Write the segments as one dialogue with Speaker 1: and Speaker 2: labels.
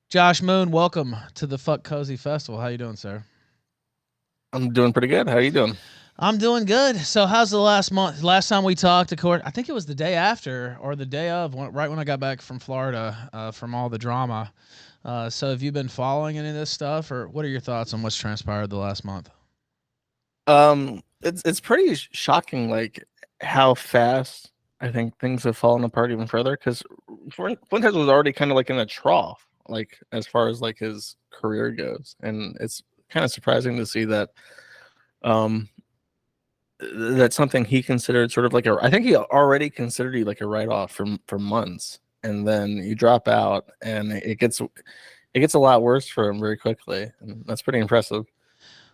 Speaker 1: Josh Moon, welcome to the Fuck Cozy Festival. How you doing, sir?
Speaker 2: I'm doing pretty good. How are you doing?
Speaker 1: I'm doing good. So, how's the last month? Last time we talked, of course, I think it was the day after or the day of, right when I got back from Florida from all the drama. So, have you been following any of this stuff, or what are your thoughts on what's transpired the last month?
Speaker 2: It's pretty shocking, like how fast I think things have fallen apart even further. Because Fuentes was already kind of like in a trough, like as far as like his career goes, and it's kind of surprising to see that um that's something he considered sort of like a. I think he already considered you like a write off for months, and then you drop out, and it gets a lot worse for him very quickly, and that's pretty impressive.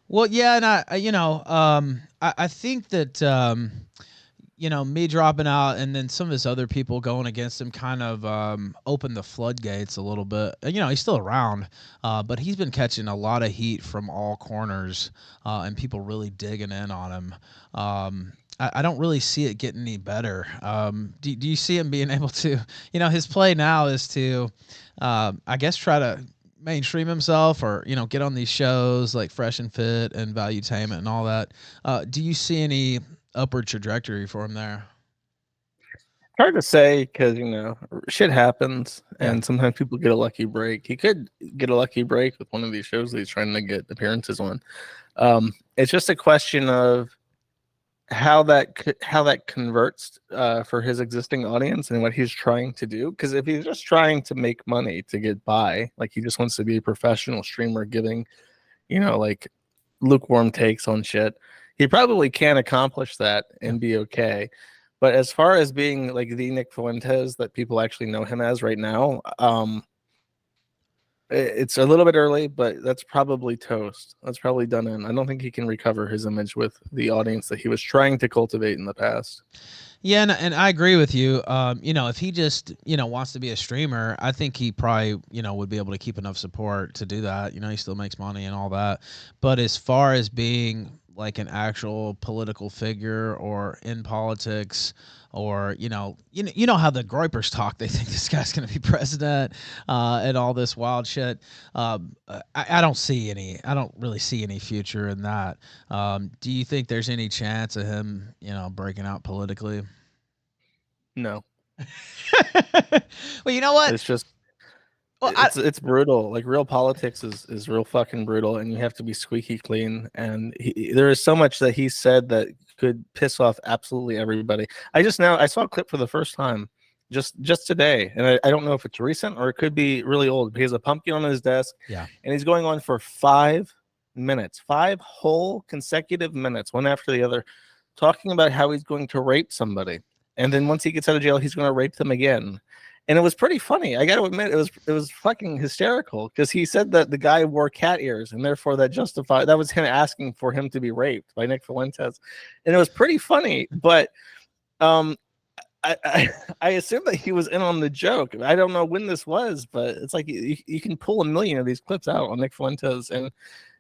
Speaker 1: Well, yeah, and I think that me dropping out and then some of his other people going against him kind of opened the floodgates a little bit. He's still around, but he's been catching a lot of heat from all corners and people really digging in on him. I don't really see it getting any better. Do you see him being able to, his play now is to, I guess, try to mainstream himself or get on these shows like Fresh and Fit and Valuetainment and all that. Do you see any upward trajectory for him there?
Speaker 2: Hard to say because shit happens,
Speaker 1: Yeah.
Speaker 2: and sometimes people get a lucky break. He could get a lucky break with one of these shows that he's trying to get appearances on. It's just a question of how that converts for his existing audience and what he's trying to do. Because if he's just trying to make money to get by, like he just wants to be a professional streamer, giving like lukewarm takes on shit, he probably can accomplish that
Speaker 1: Yeah.
Speaker 2: and be okay. But as far as being like the Nick Fuentes that people actually know him as right now, it's a little bit early, but that's probably toast. That's probably done in. I don't think he can recover his image with the audience that he was trying to cultivate in the past.
Speaker 1: Yeah, and I agree with you. If he just, wants to be a streamer, I think he probably, would be able to keep enough support to do that. He still makes money and all that. But as far as being like an actual political figure or in politics or, you know how the Groypers talk, they think this guy's going to be president and all this wild shit. I don't really see any future in that. Do you think there's any chance of him, breaking out politically?
Speaker 2: No,
Speaker 1: Well, you know what?
Speaker 2: it's just
Speaker 1: Well,
Speaker 2: it's brutal. Like real politics is real fucking brutal, and you have to be squeaky clean. And there is so much that he said that could piss off absolutely everybody. I saw a clip for the first time just today, and I don't know if it's recent or it could be really old. He has a pumpkin on his desk,
Speaker 1: yeah,
Speaker 2: and he's going on for 5 minutes, 5 whole consecutive minutes, one after the other, talking about how he's going to rape somebody, and then once he gets out of jail, he's going to rape them again. And it was pretty funny. I got to admit, it was fucking hysterical because he said that the guy wore cat ears, and therefore that was him asking for him to be raped by Nick Fuentes, and it was pretty funny. But um, I assume that he was in on the joke. I don't know when this was, but it's like you can pull a million of these clips out on Nick Fuentes, and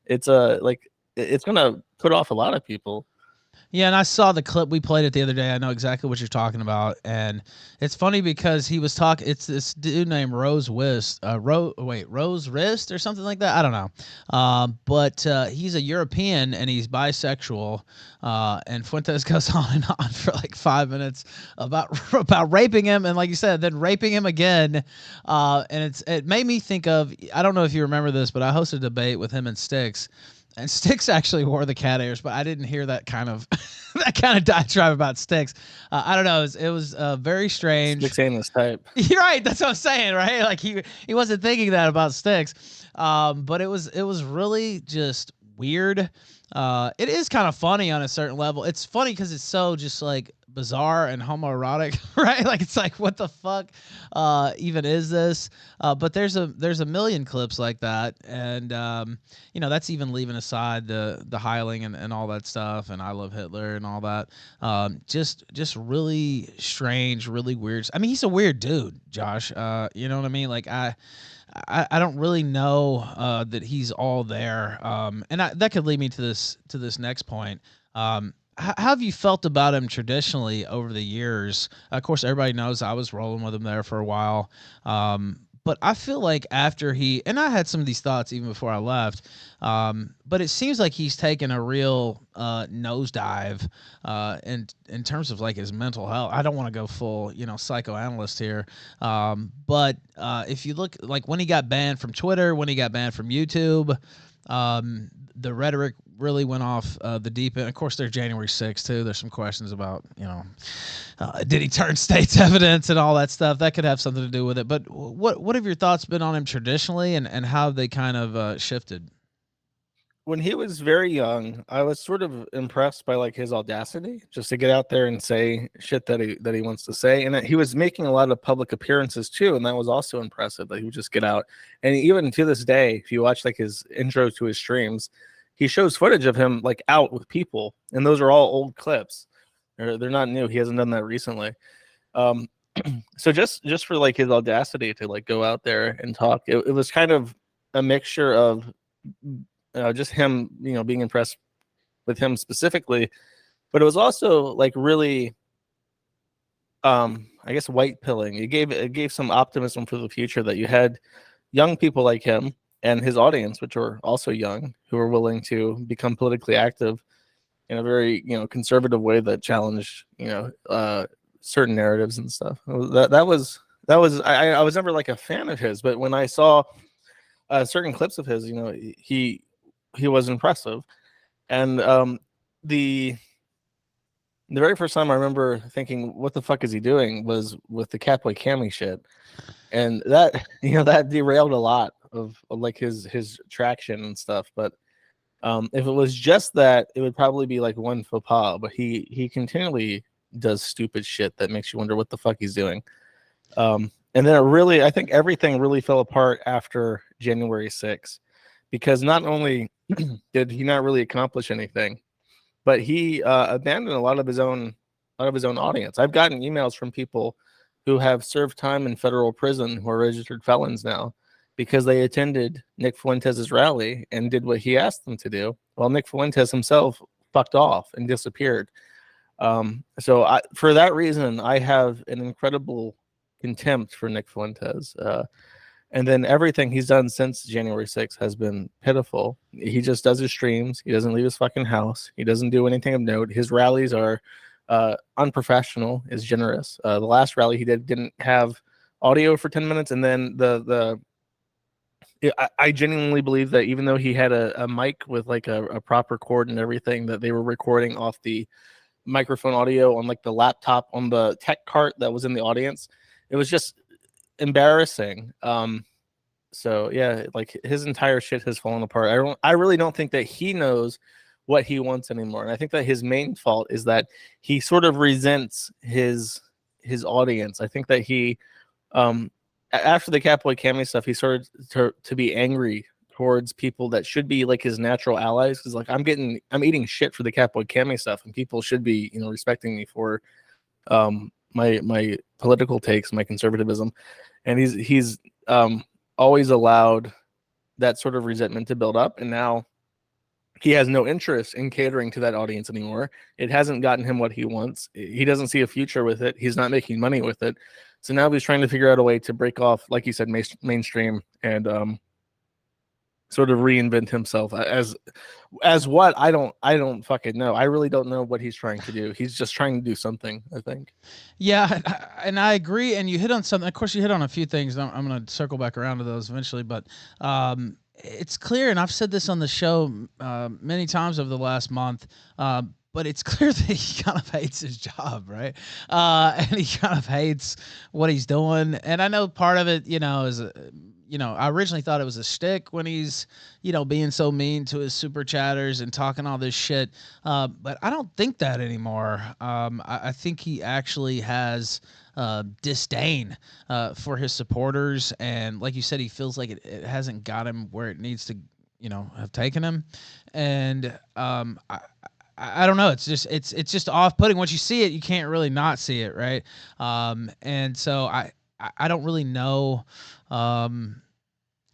Speaker 2: it's like it's gonna put off a lot of people.
Speaker 1: yeah, and I saw the clip we played it the other day. I know exactly what you're talking about, and it's funny because he was talking. It's this dude named Rose Wrist or something like that. I don't know, but he's a European and he's bisexual. And Fuentes goes on and on for like 5 minutes about raping him, and like you said, then raping him again. And it made me think of. I don't know if you remember this, but I hosted a debate with him and Sticks. And Sticks actually wore the cat ears, but I didn't hear that kind of that kind of diatribe about Sticks. I don't know. It was very strange.
Speaker 2: Sticks ain't his type.
Speaker 1: You're right. That's what I'm saying, right? Like he wasn't thinking that about Sticks. But it was really just weird. It is kind of funny on a certain level. It's funny because it's so just like bizarre and homoerotic, right? Like it's like what the fuck even is this? But there's a million clips like that, and that's even leaving aside the Heiling and all that stuff, and I Love Hitler and all that. Just really strange, really weird. I mean, he's a weird dude, Josh. You know what I mean? Like I don't really know that he's all there. That could lead me to this next point. How have you felt about him traditionally over the years? Of course, everybody knows I was rolling with him there for a while. But I feel like after and I had some of these thoughts even before I left, but it seems like he's taken a real nosedive in terms of like his mental health. I don't want to go full, psychoanalyst here, but if you look like when he got banned from Twitter, when he got banned from YouTube, the rhetoric really went off the deep end. Of course, there's January 6th too. There's some questions about, did he turn state's evidence and all that stuff? That could have something to do with it. But what have your thoughts been on him traditionally, and how they kind of shifted?
Speaker 2: When he was very young, I was sort of impressed by like his audacity just to get out there and say shit that he wants to say. And he was making a lot of public appearances too, and that was also impressive that he would just get out. And even to this day, if you watch like his intro to his streams, he shows footage of him like out with people, and those are all old clips. They're not new. He hasn't done that recently. So just for like his audacity to like go out there and talk, it was kind of a mixture of just him, being impressed with him specifically, but it was also like really, I guess, white pilling. It gave some optimism for the future that you had young people like him and his audience, which were also young, who were willing to become politically active in a very, conservative way that challenged, certain narratives and stuff. That was I was never like a fan of his, but when I saw certain clips of his, he was impressive. And the very first time I remember thinking, what the fuck is he doing, was with the Catboy Cammy shit. And that, that derailed a lot of like his traction and stuff. But if it was just that, it would probably be like one faux pas. But he continually does stupid shit that makes you wonder what the fuck he's doing. And then I think everything really fell apart after January 6th, because not only did he not really accomplish anything, but he abandoned a lot of his own audience. I've gotten emails from people who have served time in federal prison who are registered felons now because they attended Nick Fuentes' rally and did what he asked them to do, while Nick Fuentes himself fucked off and disappeared. So for that reason, I have an incredible contempt for Nick Fuentes. And then everything he's done since January 6th has been pitiful. He just does his streams. He doesn't leave his fucking house. He doesn't do anything of note. His rallies are unprofessional, is generous. The last rally he didn't have audio for 10 minutes. And then I genuinely believe that even though he had a mic with like a proper cord and everything, that they were recording off the microphone audio on like the laptop on the tech cart that was in the audience. It was just embarrassing. So yeah, like his entire shit has fallen apart. I really don't think that he knows what he wants anymore. And I think that his main fault is that he sort of resents his audience. I think that he after the Catboy Cammy stuff, he started to be angry towards people that should be like his natural allies. Because like I'm eating shit for the Catboy Cammy stuff, and people should be respecting me for my political takes, my conservatism. And he's always allowed that sort of resentment to build up, and now he has no interest in catering to that audience anymore. It hasn't gotten him what he wants. He doesn't see a future with it. He's not making money with it. So now he's trying to figure out a way to break off, like you said, mainstream, and sort of reinvent himself as what I don't fucking know. I really don't know what he's trying to do. He's just trying to do something, I think.
Speaker 1: Yeah, and I agree. And you hit on something. Of course, you hit on a few things. I'm going to circle back around to those eventually. But it's clear, and I've said this on the show many times over the last month, but it's clear that he kind of hates his job, right? And he kind of hates what he's doing. And I know part of it, is I originally thought it was a shtick when he's, being so mean to his super chatters and talking all this shit. But I don't think that anymore. I think he actually has disdain for his supporters. And like you said, he feels like it hasn't got him where it needs to, have taken him. And I don't know. It's just off-putting. Once you see it, you can't really not see it, right? And so I don't really know.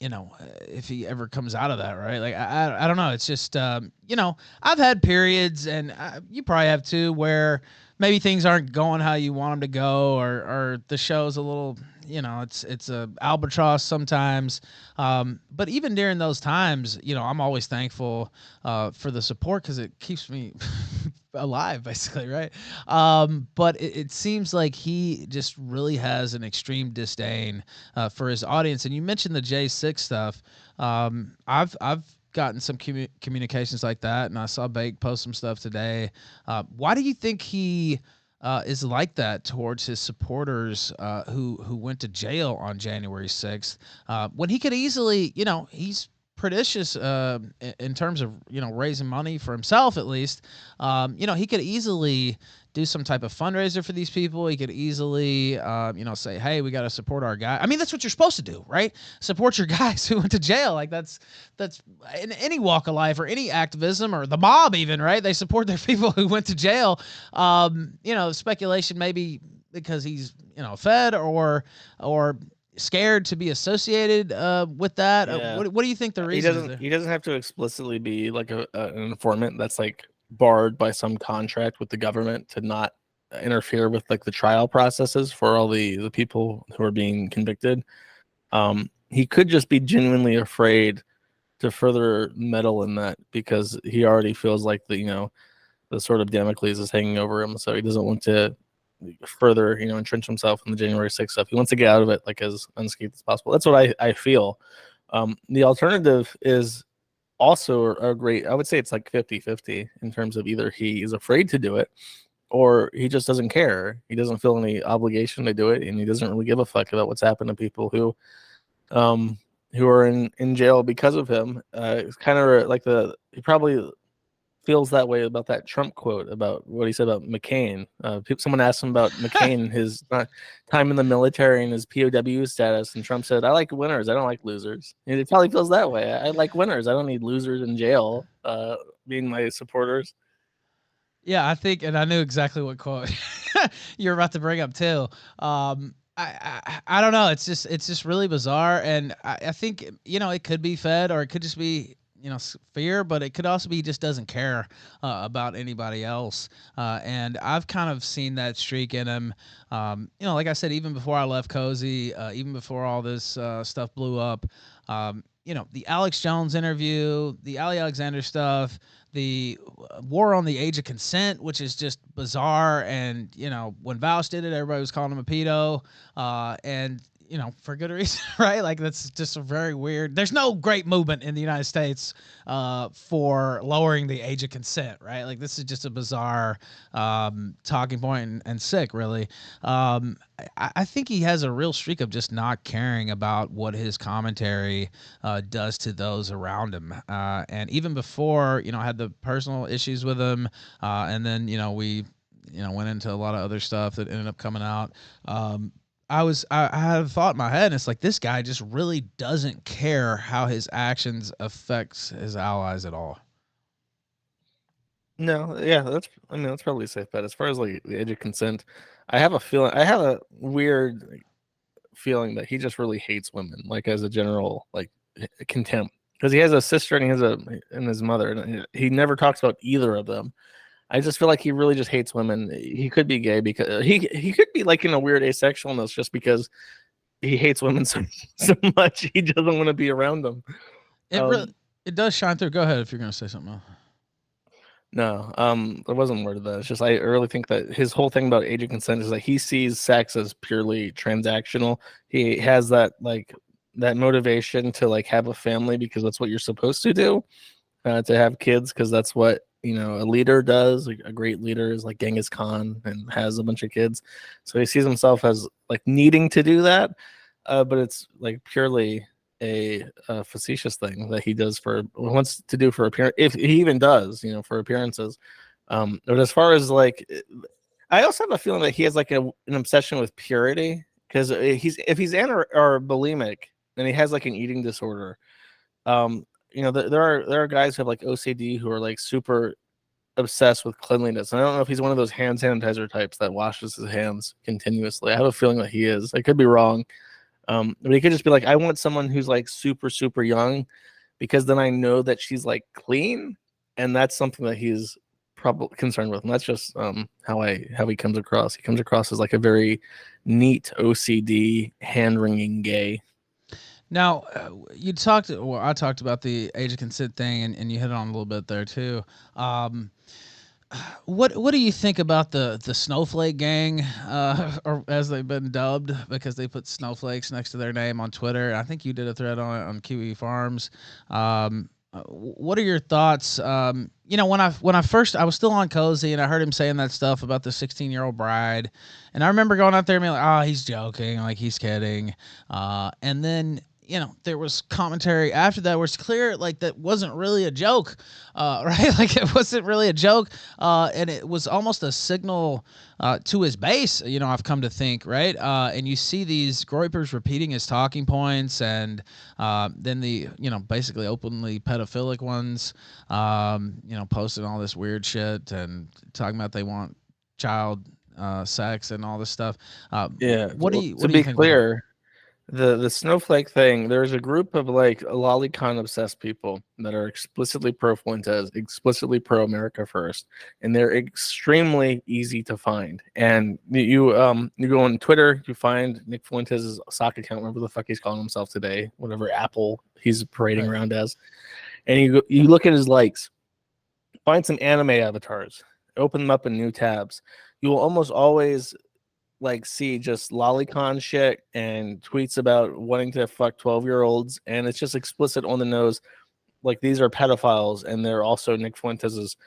Speaker 1: if he ever comes out of that, right? Like I don't know. It's just I've had periods, and you probably have too, where maybe things aren't going how you want them to go, or the show's a little, it's a albatross sometimes. But even during those times, I'm always thankful for the support because it keeps me alive, basically, right? But it seems like he just really has an extreme disdain for his audience. And you mentioned the J6 stuff. I've gotten some communications like that, and I saw Bake post some stuff today. Why do you think he is like that towards his supporters who went to jail on January 6th when he could easily, he's prodigious in terms of raising money for himself at least. He could easily do some type of fundraiser for these people. He could easily say, hey, we got to support our guy. I mean, that's what you're supposed to do, right? Support your guys who went to jail. Like that's in any walk of life or any activism or the mob even, right? They support their people who went to jail. Speculation maybe because he's fed or scared to be associated with that.
Speaker 2: Yeah.
Speaker 1: What do you think the reason is there?
Speaker 2: He doesn't have to explicitly be like an informant that's like barred by some contract with the government to not interfere with like the trial processes for all the people who are being convicted. He could just be genuinely afraid to further meddle in that because he already feels like the sort of Damocles is hanging over him, so he doesn't want to further entrench himself in the January 6th stuff. He wants to get out of it like as unscathed as possible. That's what I feel. The alternative is also a great, I would say it's like 50-50 in terms of either he is afraid to do it or he just doesn't care. He doesn't feel any obligation to do it, and he doesn't really give a fuck about what's happened to people who are in jail because of him. It's kind of like he probably feels that way about that Trump quote about what he said about McCain. Someone asked him about McCain, his time in the military and his POW status, and Trump said, "I like winners. I don't like losers." And it probably feels that way. I like winners. I don't need losers in jail being my supporters.
Speaker 1: Yeah, I think, and I knew exactly what quote you're about to bring up too. I don't know. It's just really bizarre, and I think it could be fed, or it could just be fear, but it could also be he just doesn't care about anybody else. And I've kind of seen that streak in him. Like I said, even before I left Cozy, even before all this stuff blew up. The Alex Jones interview, the Ali Alexander stuff, the war on the age of consent, which is just bizarre. And when Vouch did it, everybody was calling him a pedo, and for good reason, right? Like that's just a very weird. There's no great movement in the United States for lowering the age of consent, right? Like this is just a bizarre talking point and sick, really. I think he has a real streak of just not caring about what his commentary does to those around him. And even before, I had the personal issues with him, and then we went into a lot of other stuff that ended up coming out. I had a thought in my head, and it's like this guy just really doesn't care how his actions affects his allies at all.
Speaker 2: No, yeah, that's probably a safe bet. As far as like the age of consent, I have a weird feeling that he just really hates women, like as a general like contempt, because he has a sister and his mother, and he never talks about either of them. I just feel like he really just hates women. He could be gay because he could be like in a weird asexualness just because he hates women so much he doesn't want to be around them.
Speaker 1: It does shine through. Go ahead if you're gonna say something else.
Speaker 2: No, there wasn't more to that. It's just I really think that his whole thing about age of consent is that he sees sex as purely transactional. He has that motivation to like have a family because that's what you're supposed to do, to have kids because that's what a leader does. Like, a great leader is like Genghis Khan and has a bunch of kids, so he sees himself as like needing to do that, but it's like purely a facetious thing that he does wants to do for appearance, if he even does for appearances. But as far as like, I also have a feeling that he has like an obsession with purity, because if he's or bulimic and he has like an eating disorder, there are guys who have like OCD who are like super obsessed with cleanliness. And I don't know if he's one of those hand sanitizer types that washes his hands continuously. I have a feeling that he is. I could be wrong. But he could just be like, I want someone who's like super, super young, because then I know that she's like clean, and that's something that he's probably concerned with. And that's just how he comes across. He comes across as like a very neat OCD, hand wringing gay.
Speaker 1: Now, I talked about the age of consent thing, and you hit on a little bit there too. Um, what do you think about the snowflake gang, or as they've been dubbed, because they put snowflakes next to their name on Twitter? I think you did a thread on it on QE Farms. What are your thoughts? When I first I was still on Cozy and I heard him saying that stuff about the 16-year-old bride, and I remember going out there and being like, oh, he's joking, like he's kidding, and then there was commentary after that where it's clear like that wasn't really a joke, right? Like it wasn't really a joke, and it was almost a signal to his base. I've come to think, right? And you see these Groypers repeating his talking points, and then the basically openly pedophilic ones, posting all this weird shit and talking about they want child sex and all this stuff.
Speaker 2: Yeah.
Speaker 1: What do you
Speaker 2: To
Speaker 1: think
Speaker 2: be
Speaker 1: about that?
Speaker 2: clear, the snowflake thing, there's a group of like lolicon obsessed people that are explicitly pro Fuentes, explicitly pro America First, and they're extremely easy to find. And you go on Twitter, you find Nick Fuentes' sock account, whatever the fuck he's calling himself today, whatever Apple he's parading
Speaker 1: Right.
Speaker 2: around as, and you look at his likes, find some anime avatars, open them up in new tabs. You will almost always like see just lolicon shit and tweets about wanting to fuck 12-year-olds, and it's just explicit on the nose, like these are pedophiles and they're also Nick Fuentes's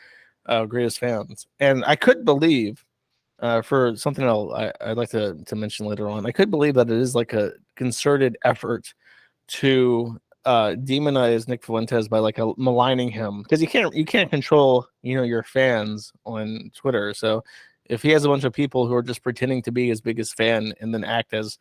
Speaker 2: greatest fans. And I could believe, for something I'd like to mention later on, I could believe that it is like a concerted effort to demonize Nick Fuentes by like maligning him, because you can't control your fans on Twitter. So if he has a bunch of people who are just pretending to be his biggest fan and then act as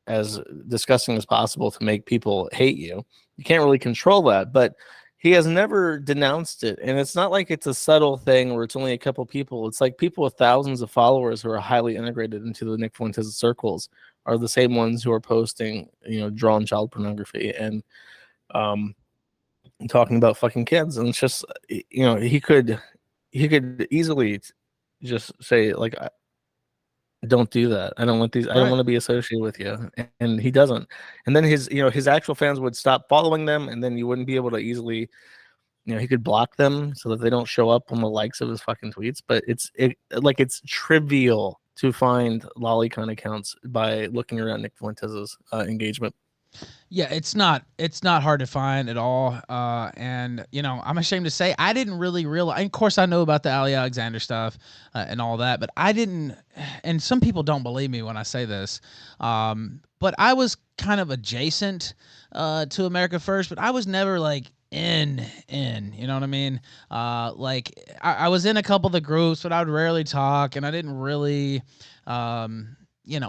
Speaker 2: as disgusting as possible to make people hate you, you can't really control that. But he has never denounced it, and it's not like it's a subtle thing where it's only a couple people. It's like people with thousands of followers who are highly integrated into the Nick Fuentes circles are the same ones who are posting drawn child pornography and talking about fucking kids. And it's just he could easily just say like, don't do that. I don't want these. I don't want to be associated with you. And he doesn't. And then his actual fans would stop following them, and then you wouldn't be able to easily, he could block them so that they don't show up on the likes of his fucking tweets. But it's trivial to find lolicon accounts by looking around Nick Fuentes' engagement.
Speaker 1: Yeah, it's not hard to find at all. And I'm ashamed to say I didn't really realize. Of course, I know about the Ali Alexander stuff and all that, but I didn't. And some people don't believe me when I say this, but I was kind of adjacent to America First, but I was never like in. You know what I mean? Like I was in a couple of the groups, but I would rarely talk, and I didn't really.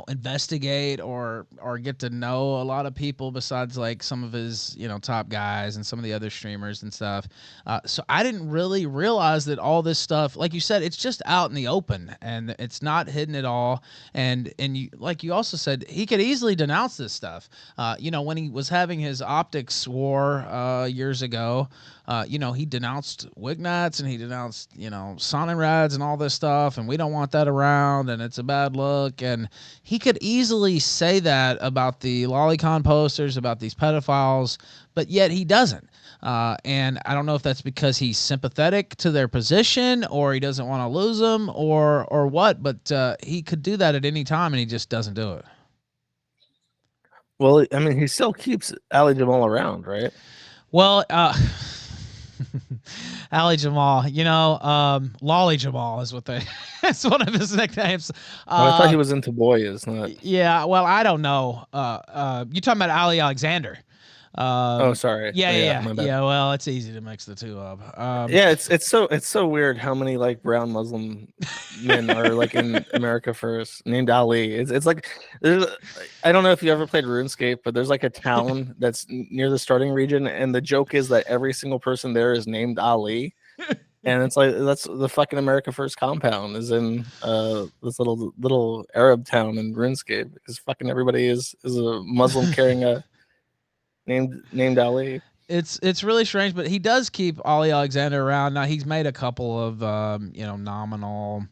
Speaker 1: Investigate or get to know a lot of people besides like some of his, top guys and some of the other streamers and stuff. So I didn't really realize that all this stuff, like you said, it's just out in the open and it's not hidden at all. And you, like you also said, he could easily denounce this stuff. When he was having his optics war years ago, he denounced Wignats and he denounced, Sonnenrads and all this stuff. And we don't want that around and it's a bad look. And he could easily say that about the lolicon posters, about these pedophiles, but yet he doesn't. And I don't know if that's because he's sympathetic to their position or he doesn't want to lose them or what, but he could do that at any time and he just doesn't do it.
Speaker 2: Well, I mean, he still keeps Ali Jamal around, right?
Speaker 1: Well, Ali Jamal, Lolly Jamal is what that's one of his nicknames.
Speaker 2: I thought he was into boys, not.
Speaker 1: Yeah, well, I don't know. You talking about Ali Alexander?
Speaker 2: Oh, sorry.
Speaker 1: Yeah.
Speaker 2: My bad.
Speaker 1: Yeah, well, it's easy to mix the two up.
Speaker 2: Yeah, it's so weird how many like brown Muslim men are like in America First named Ali. It's like I don't know if you ever played RuneScape, but there's like a town that's near the starting region, and the joke is that every single person there is named Ali. And it's like that's the fucking America First compound is in this little Arab town in RuneScape because fucking everybody is a Muslim carrying a named Ali.
Speaker 1: It's really strange, but he does keep Ollie Alexander around. Now he's made a couple of nominal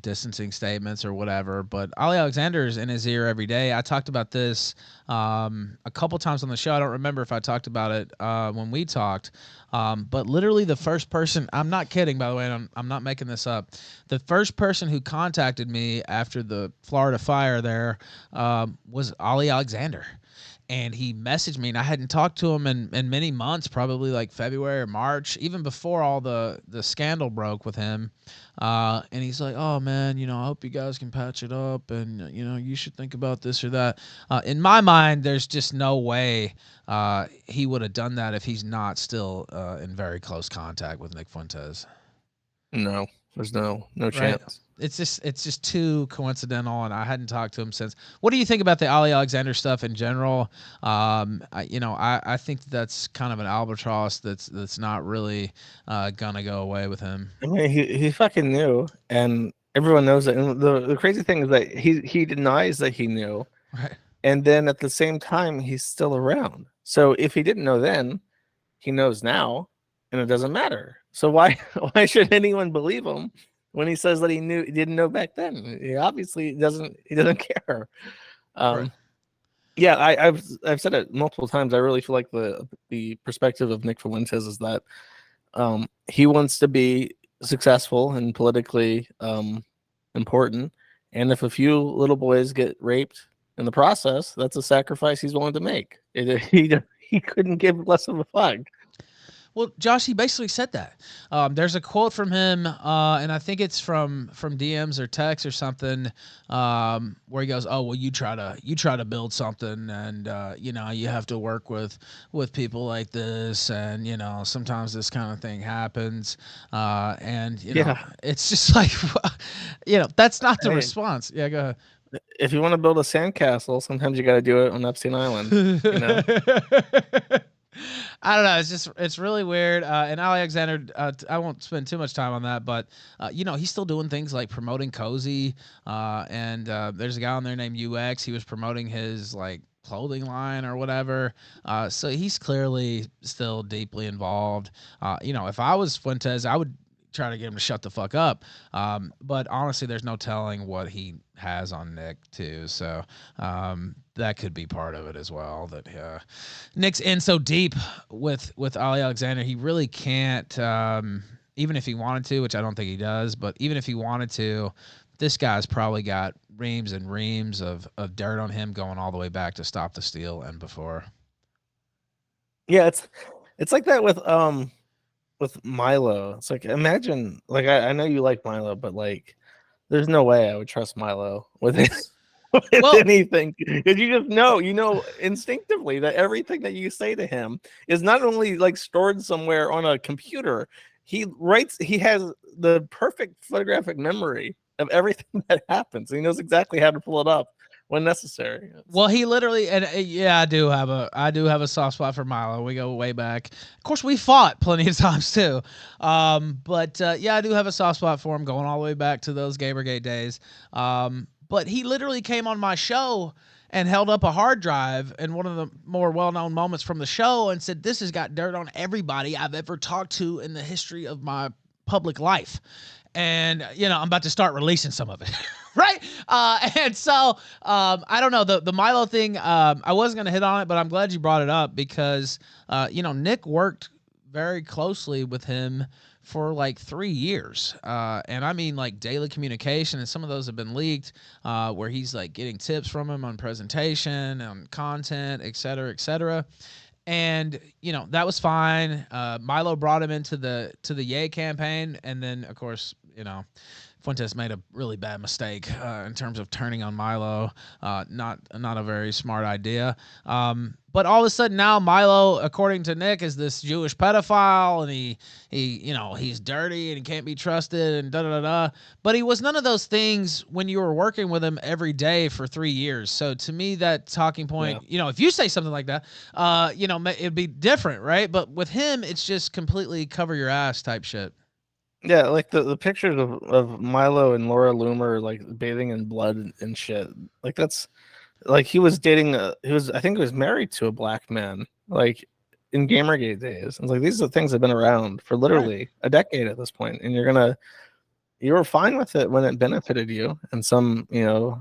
Speaker 1: distancing statements or whatever. But Ollie Alexander's in his ear every day. I talked about this a couple times on the show. I don't remember if I talked about it when we talked. But literally the first person, I'm not kidding, by the way, and I'm not making this up. The first person who contacted me after the Florida fire there was Ollie Alexander. And he messaged me, and I hadn't talked to him in many months, probably like February or March, even before all the scandal broke with him. And he's like, "Oh man, I hope you guys can patch it up, and you should think about this or that." In my mind, there's just no way he would have done that if he's not still in very close contact with Nick Fuentes.
Speaker 2: No, there's no
Speaker 1: Right.
Speaker 2: chance.
Speaker 1: It's just too coincidental, and I hadn't talked to him since. What do you think about the Ali Alexander stuff in general? I think that's kind of an albatross that's not really gonna go away with him.
Speaker 2: I mean, he fucking knew, and everyone knows it. And the crazy thing is that he denies that he knew,
Speaker 1: Right.
Speaker 2: and then at the same time he's still around. So if he didn't know then, he knows now, and it doesn't matter. So why why should anyone believe him when he says that he didn't know back then? He obviously doesn't care.
Speaker 1: Right.
Speaker 2: Yeah, I've said it multiple times. I really feel like the perspective of Nick Fuentes is that he wants to be successful and politically important, and if a few little boys get raped in the process, that's a sacrifice he's willing to make. He couldn't give less of a fuck.
Speaker 1: Well, Josh, he basically said that. There's a quote from him, and I think it's from DMs or text or something, where he goes, "Oh, well, you try to build something, and you have to work with people like this, and sometimes this kind of thing happens, and
Speaker 2: Yeah.
Speaker 1: it's just like, that's not the
Speaker 2: Hey,
Speaker 1: response." Yeah, go
Speaker 2: if you want to build a sandcastle, sometimes you got to do it on Epstein Island.
Speaker 1: ahead. I don't know. It's really weird. And Alexander, I won't spend too much time on that, but he's still doing things like promoting Cozy, and there's a guy on there named UX. He was promoting his like clothing line or whatever. So he's clearly still deeply involved. If I was Fuentes, I would try to get him to shut the fuck up. But honestly, there's no telling what he has on Nick too. So that could be part of it as well. That Nick's in so deep with Ali Alexander, he really can't. Even if he wanted to, which I don't think he does, but even if he wanted to, this guy's probably got reams and reams of dirt on him going all the way back to Stop the Steal and before.
Speaker 2: Yeah, it's like that with Milo. It's like imagine like I know you like Milo, but like there's no way I would trust Milo with it. With
Speaker 1: Well,
Speaker 2: anything, because you just know instinctively that everything that you say to him is not only like stored somewhere on a computer. He has the perfect photographic memory of everything that happens. He knows exactly how to pull it up when necessary.
Speaker 1: Well, he literally, and yeah, I do have a soft spot for Milo. We go way back. Of course, we fought plenty of times too. But yeah, I do have a soft spot for him, going all the way back to those Gamergate days. But he literally came on my show and held up a hard drive in one of the more well-known moments from the show and said, "This has got dirt on everybody I've ever talked to in the history of my public life." And I'm about to start releasing some of it. Right. And so I don't know, the Milo thing, I wasn't gonna hit on it, but I'm glad you brought it up because Nick worked very closely with him for like 3 years, and I mean like daily communication, and some of those have been leaked, where he's like getting tips from him on presentation, on content, et cetera. And that was fine. Milo brought him into the Yay campaign, and then of course Fuentes made a really bad mistake in terms of turning on Milo. Not a very smart idea. But all of a sudden now Milo, according to Nick, is this Jewish pedophile, and he's dirty and he can't be trusted and da da da da. But he was none of those things when you were working with him every day for 3 years. So to me, that talking
Speaker 2: Yeah.
Speaker 1: point, if you say something like that, it'd be different, right? But with him, it's just completely cover your ass type shit.
Speaker 2: Yeah, like the pictures of Milo and Laura Loomer like bathing in blood and shit. Like that's like he was dating I think he was married to a black man, like in Gamergate days. It's like these are things that have been around for
Speaker 1: Right.
Speaker 2: literally a decade at this point, and you were fine with it when it benefited you in some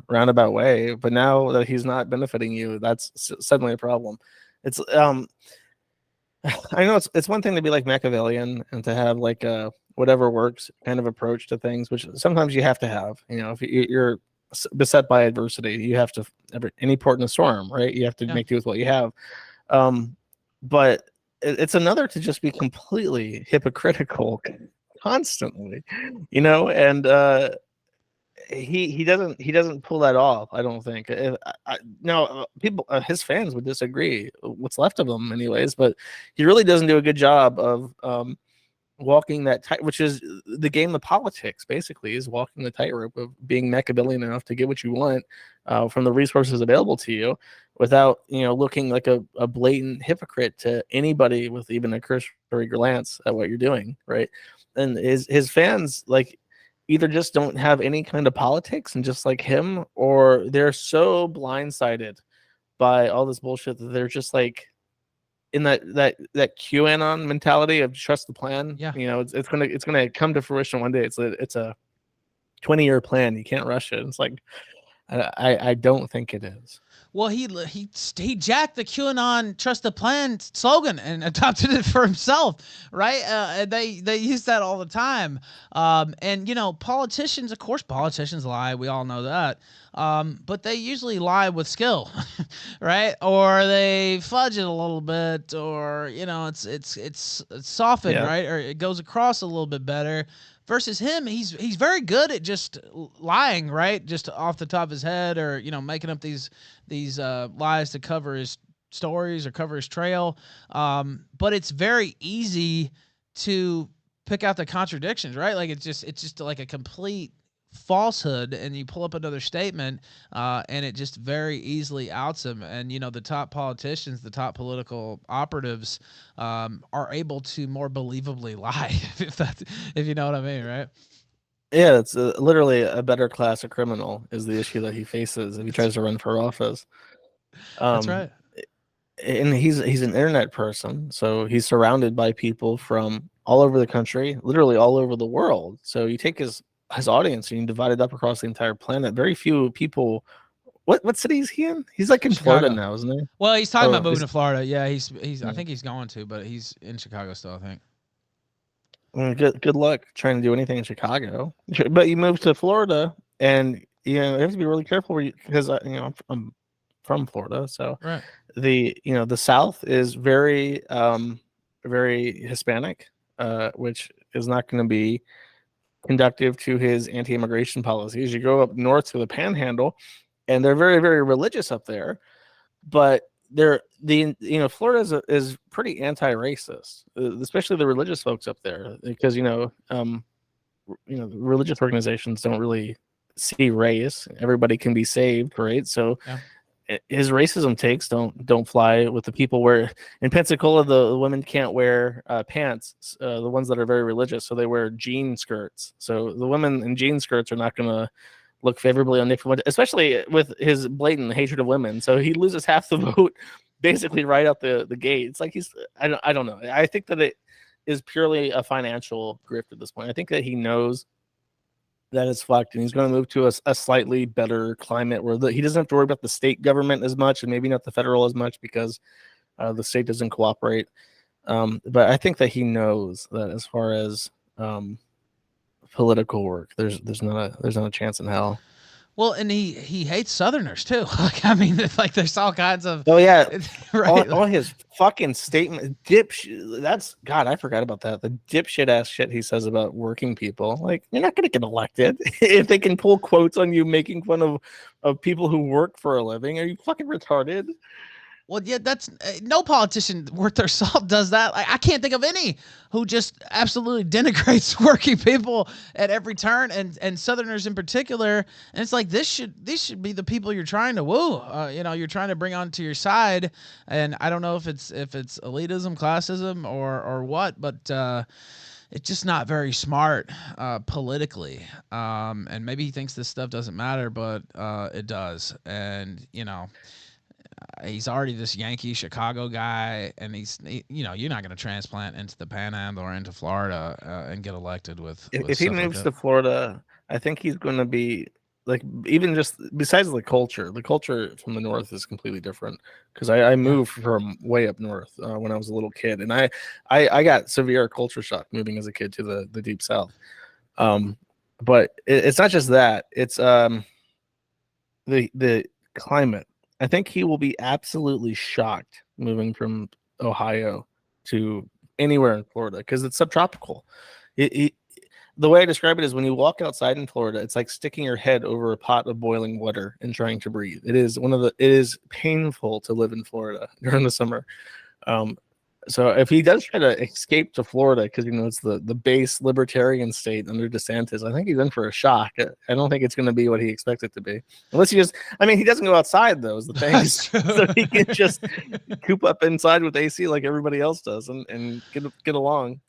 Speaker 2: roundabout way, but now that he's not benefiting you, that's suddenly a problem. It's I know it's one thing to be like Machiavellian and to have like a whatever works kind of approach to things, which sometimes you have to have. If you're beset by adversity, you have to any port in a storm, right? You have to
Speaker 1: Yeah.
Speaker 2: make do with what you have. But it's another to just be completely hypocritical constantly, and he doesn't pull that off. I don't think. Now, people, his fans would disagree. What's left of him, anyways, but he really doesn't do a good job of walking that tight, which is the game of politics. Basically, is walking the tightrope of being Machiavellian enough to get what you want from the resources available to you, without looking like a blatant hypocrite to anybody with even a cursory glance at what you're doing, right? And his fans like either just don't have any kind of politics and just like him, or they're so blindsided by all this bullshit that they're just like in that QAnon mentality of trust the plan.
Speaker 1: Yeah.
Speaker 2: It's gonna come to fruition one day. It's a 20-year plan. You can't rush it. It's like I don't think it is.
Speaker 1: Well, he jacked the QAnon trust the plan slogan and adopted it for himself, right? And they use that all the time. And politicians, of course, politicians lie. We all know that. But they usually lie with skill, right? Or they fudge it a little bit, or it's softened,
Speaker 2: Yeah.
Speaker 1: right? Or it goes across a little bit better. Versus him, he's very good at just lying, right? Just off the top of his head, or making up these lies to cover his stories or cover his trail. But it's very easy to pick out the contradictions, right? Like it's just like a complete falsehood, and you pull up another statement, and it just very easily outs him. And the top politicians, the top political operatives, are able to more believably lie, if you know what I mean, right?
Speaker 2: Yeah, it's literally a better class of criminal is the issue that he faces if he tries to run for office.
Speaker 1: That's
Speaker 2: Um,
Speaker 1: right.
Speaker 2: and he's an internet person, so he's surrounded by people from all over the country, literally all over the world. So you take his audience and you divide it up across the entire planet. Very few people. What city is he in? He's like in Florida
Speaker 1: Chicago.
Speaker 2: now, isn't he?
Speaker 1: Well, he's talking about
Speaker 2: Oh,
Speaker 1: moving to Florida. Yeah, he's. I
Speaker 2: mm.
Speaker 1: think he's going to, but he's in Chicago still, I think.
Speaker 2: Well, good luck trying to do anything in Chicago. But you move to Florida, and you have to be really careful where because I'm from Florida, so
Speaker 1: Right.
Speaker 2: the South is very very Hispanic, which is not going to be conductive to his anti-immigration policies. You go up north to the Panhandle, and they're very very religious up there, but Florida is pretty anti-racist, especially the religious folks up there, because religious organizations don't really see race. Everybody can be saved, right? So
Speaker 1: Yeah.
Speaker 2: his racism takes don't fly with the people where in Pensacola the women can't wear pants, the ones that are very religious, so they wear jean skirts. So the women in jean skirts are not going to look favorably on Nick, especially with his blatant hatred of women. So he loses half the vote basically right out the gate. It's like I don't know. I think that it is purely a financial grift at this point. I think that he knows that it's fucked, and he's going to move to a slightly better climate where he doesn't have to worry about the state government as much, and maybe not the federal as much, because the state doesn't cooperate. But I think that he knows that as far as political work, there's not a chance in hell.
Speaker 1: Well, and he hates Southerners too. Like, I mean, like there's all kinds of
Speaker 2: Oh yeah,
Speaker 1: right.
Speaker 2: all his fucking statement, that's God. I forgot about that. The dipshit ass shit he says about working people. Like, you're not gonna get elected if they can pull quotes on you making fun of people who work for a living. Are you fucking retarded?
Speaker 1: Well, yeah, that's no politician worth their salt does that. I can't think of any who just absolutely denigrates working people at every turn, and Southerners in particular. And it's like these should be the people you're trying to woo. You're trying to bring onto your side. And I don't know if it's elitism, classism, or what, but it's just not very smart politically. And maybe he thinks this stuff doesn't matter, but it does. And he's already this Yankee Chicago guy, and you're not going to transplant into the Panhandle or into Florida and get elected with
Speaker 2: If he
Speaker 1: stuff like
Speaker 2: moves
Speaker 1: that.
Speaker 2: to Florida, I think he's going to be like, even just besides the culture from the north is completely different, because I
Speaker 1: Yeah,
Speaker 2: moved from way up north when I was a little kid, and I got severe culture shock moving as a kid to the deep south. But it's not just that, it's the climate. I think he will be absolutely shocked moving from Ohio to anywhere in Florida, because it's subtropical. The way I describe it is, when you walk outside in Florida, it's like sticking your head over a pot of boiling water and trying to breathe. It is painful to live in Florida during the summer. Um, so if he does try to escape to Florida, because it's the base libertarian state under DeSantis, I think he's in for a shock. I don't think it's going to be what he expects it to be, unless he doesn't go outside though, is the thing.
Speaker 1: that's true.
Speaker 2: So he can just coop up inside with AC like everybody else does, and get along.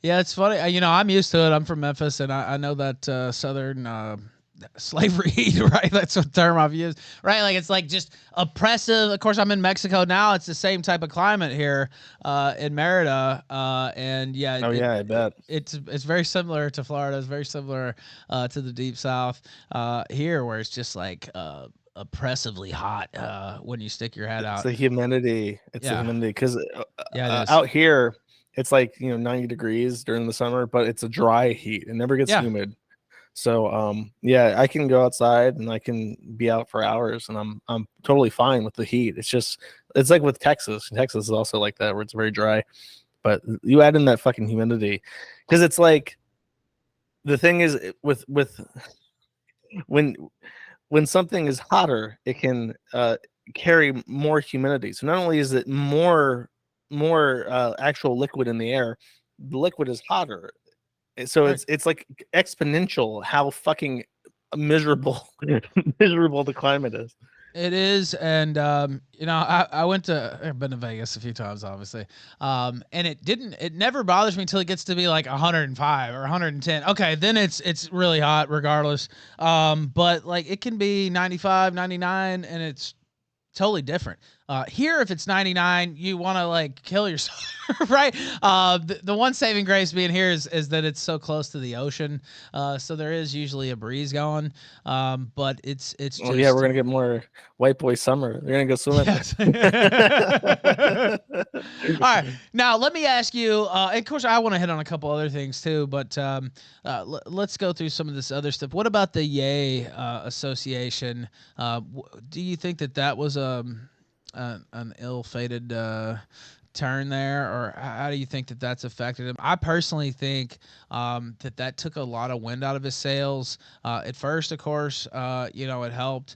Speaker 1: Yeah, it's funny. I'm used to it. I'm from Memphis, and I know that Southern slavery heat, right? That's what term I've used, right? Like it's like just oppressive. Of course, I'm in Mexico now. It's the same type of climate here in Merida, and yeah,
Speaker 2: Oh yeah, I bet.
Speaker 1: it's very similar to Florida. It's very similar to the deep south here, where it's just like oppressively hot when you stick your head
Speaker 2: It's
Speaker 1: out.
Speaker 2: the humidity. It's the
Speaker 1: Yeah,
Speaker 2: humidity, because
Speaker 1: yeah, it is.
Speaker 2: out here it's like 90 degrees during the summer, but it's a dry heat. It never gets
Speaker 1: Yeah,
Speaker 2: humid. So yeah, I can go outside and I can be out for hours, and I'm totally fine with the heat. It's like with Texas. Texas is also like that, where it's very dry. But you add in that fucking humidity, because it's like, the thing is, with when something is hotter, it can carry more humidity. So not only is it more actual liquid in the air, the liquid is hotter. So
Speaker 1: right.
Speaker 2: it's like exponential how fucking miserable miserable the climate is.
Speaker 1: It is, and I went to I've been to Vegas a few times, obviously, and it never bothers me until it gets to be like 105 or 110. Okay, then it's really hot regardless. But like it can be 95, 99, and it's totally different. Here, if it's 99, you want to like kill yourself, right? The one saving grace being here is that it's so close to the ocean, so there is usually a breeze going. But it's
Speaker 2: Oh yeah, we're
Speaker 1: just
Speaker 2: gonna get more white boy summer. They're gonna go swimming.
Speaker 1: yes. All right, now let me ask you. And of course, I want to hit on a couple other things too, but let's go through some of this other stuff. What about the Yay Association? Do you think that was an ill-fated turn there, or how do you think that's affected him? I personally think that took a lot of wind out of his sails. At first, of course, it helped,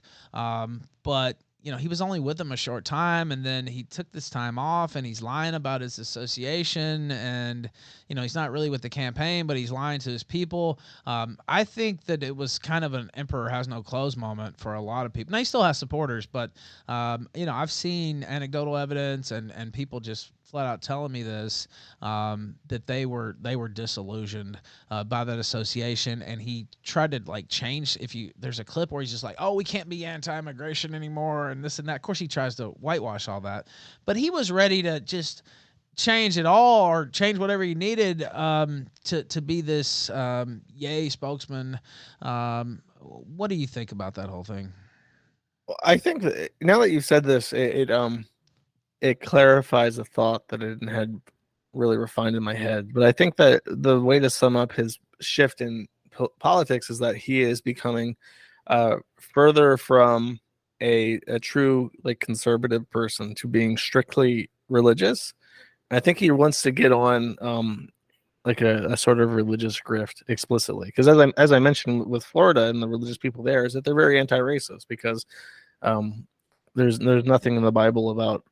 Speaker 1: but he was only with them a short time, and then he took this time off, and he's lying about his association, and he's not really with the campaign, but he's lying to his people. I think that it was kind of an emperor has no clothes moment for a lot of people. Now he still has supporters, but I've seen anecdotal evidence and people just flat out telling me this, that they were disillusioned by that association, and he tried to like change. There's a clip where he's just like, oh, we can't be anti-immigration anymore and this and that. Of course he tries to whitewash all that, but he was ready to just change it all or change whatever he needed to be this Yay spokesman. What do you think about that whole thing?
Speaker 2: I think that now that you've said this, it clarifies a thought that I had really refined in my head. But I think that the way to sum up his shift in politics is that he is becoming further from a true like conservative person to being strictly religious. I think he wants to get on like a sort of religious grift explicitly, because as I mentioned with Florida and the religious people there, is that they're very anti-racist because um, there's nothing in the Bible about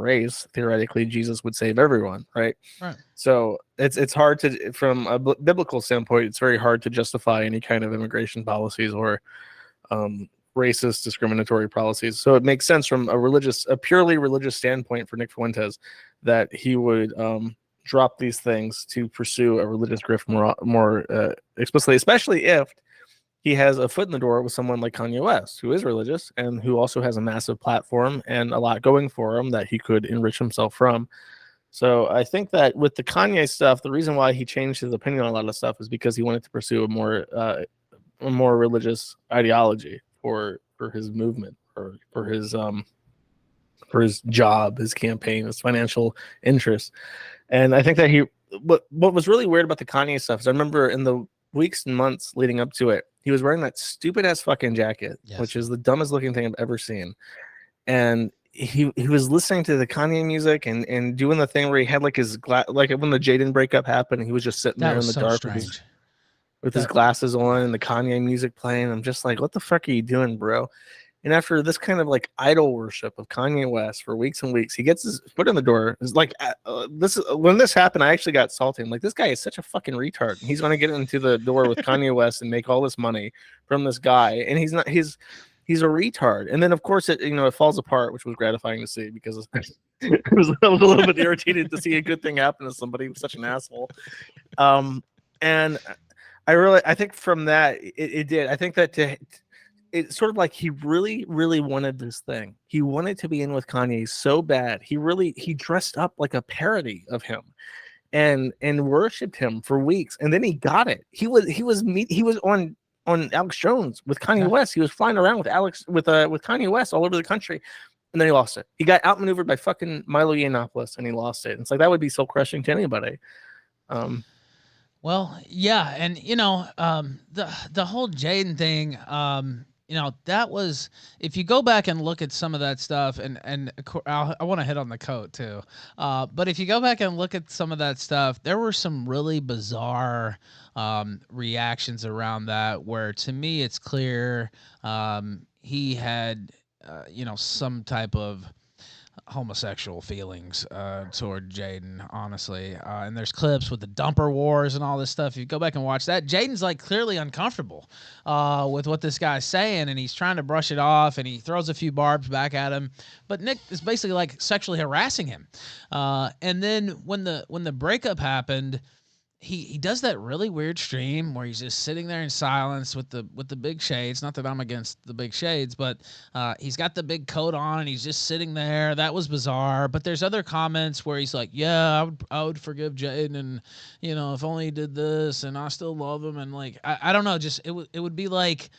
Speaker 2: race. Theoretically, Jesus would save everyone, right?
Speaker 1: Right.
Speaker 2: So it's hard to, from a biblical standpoint, it's very hard to justify any kind of immigration policies or racist discriminatory policies. So it makes sense from a purely religious standpoint for Nick Fuentes that he would drop these things to pursue a religious grift more explicitly, especially if he has a foot in the door with someone like Kanye West, who is religious and who also has a massive platform and a lot going for him that he could enrich himself from. So I think that with the Kanye stuff, the reason why he changed his opinion on a lot of stuff is because he wanted to pursue a more religious ideology for his movement, or for his job, his campaign, his financial interests. And I think that what was really weird about the Kanye stuff is I remember in the weeks and months leading up to it, he was wearing that stupid ass fucking jacket,
Speaker 1: Yes.
Speaker 2: which is the dumbest looking thing I've ever seen. And he was listening to the Kanye music and doing the thing where he had like his like when the Jaden breakup happened, he was just sitting
Speaker 1: That
Speaker 2: there
Speaker 1: was
Speaker 2: in the
Speaker 1: so
Speaker 2: dark
Speaker 1: strange.
Speaker 2: with his glasses on and the Kanye music playing. I'm just like, what the fuck are you doing, bro? And after this kind of like idol worship of Kanye West for weeks and weeks, he gets his foot in the door. It's like when this happened, I actually got salty. I'm like, this guy is such a fucking retard. He's going to get into the door with Kanye West and make all this money from this guy, and he's not. He's a retard. And then of course it falls apart, which was gratifying to see because I was a little bit irritated to see a good thing happen to somebody who's such an asshole. And I think from that it did. I think that it's sort of like he really, really wanted this thing. He wanted to be in with Kanye so bad. He dressed up like a parody of him and worshipped him for weeks. And then he got it. He was on Alex Jones with Kanye West. He was flying around with Kanye West all over the country. And then he lost it. He got outmaneuvered by fucking Milo Yiannopoulos and he lost it. It's like that would be so crushing to anybody.
Speaker 1: Well, yeah, and the whole Jaden thing, that was, if you go back and look at some of that stuff, and I want to hit on the coat too, but if you go back and look at some of that stuff, there were some really bizarre reactions around that. Where to me, it's clear he had, some type of homosexual feelings toward Jaden, honestly. And there's clips with the dumper wars and all this stuff. If you go back and watch that, Jaden's like clearly uncomfortable with what this guy's saying, and he's trying to brush it off, and he throws a few barbs back at him. But Nick is basically like sexually harassing him. And then when the breakup happened, he does that really weird stream where he's just sitting there in silence with the big shades. Not that I'm against the big shades, but he's got the big coat on and he's just sitting there. That was bizarre. But there's other comments where he's like, "Yeah, I would forgive Jaden, and if only he did this, and I still love him." And like I don't know, just it would be like,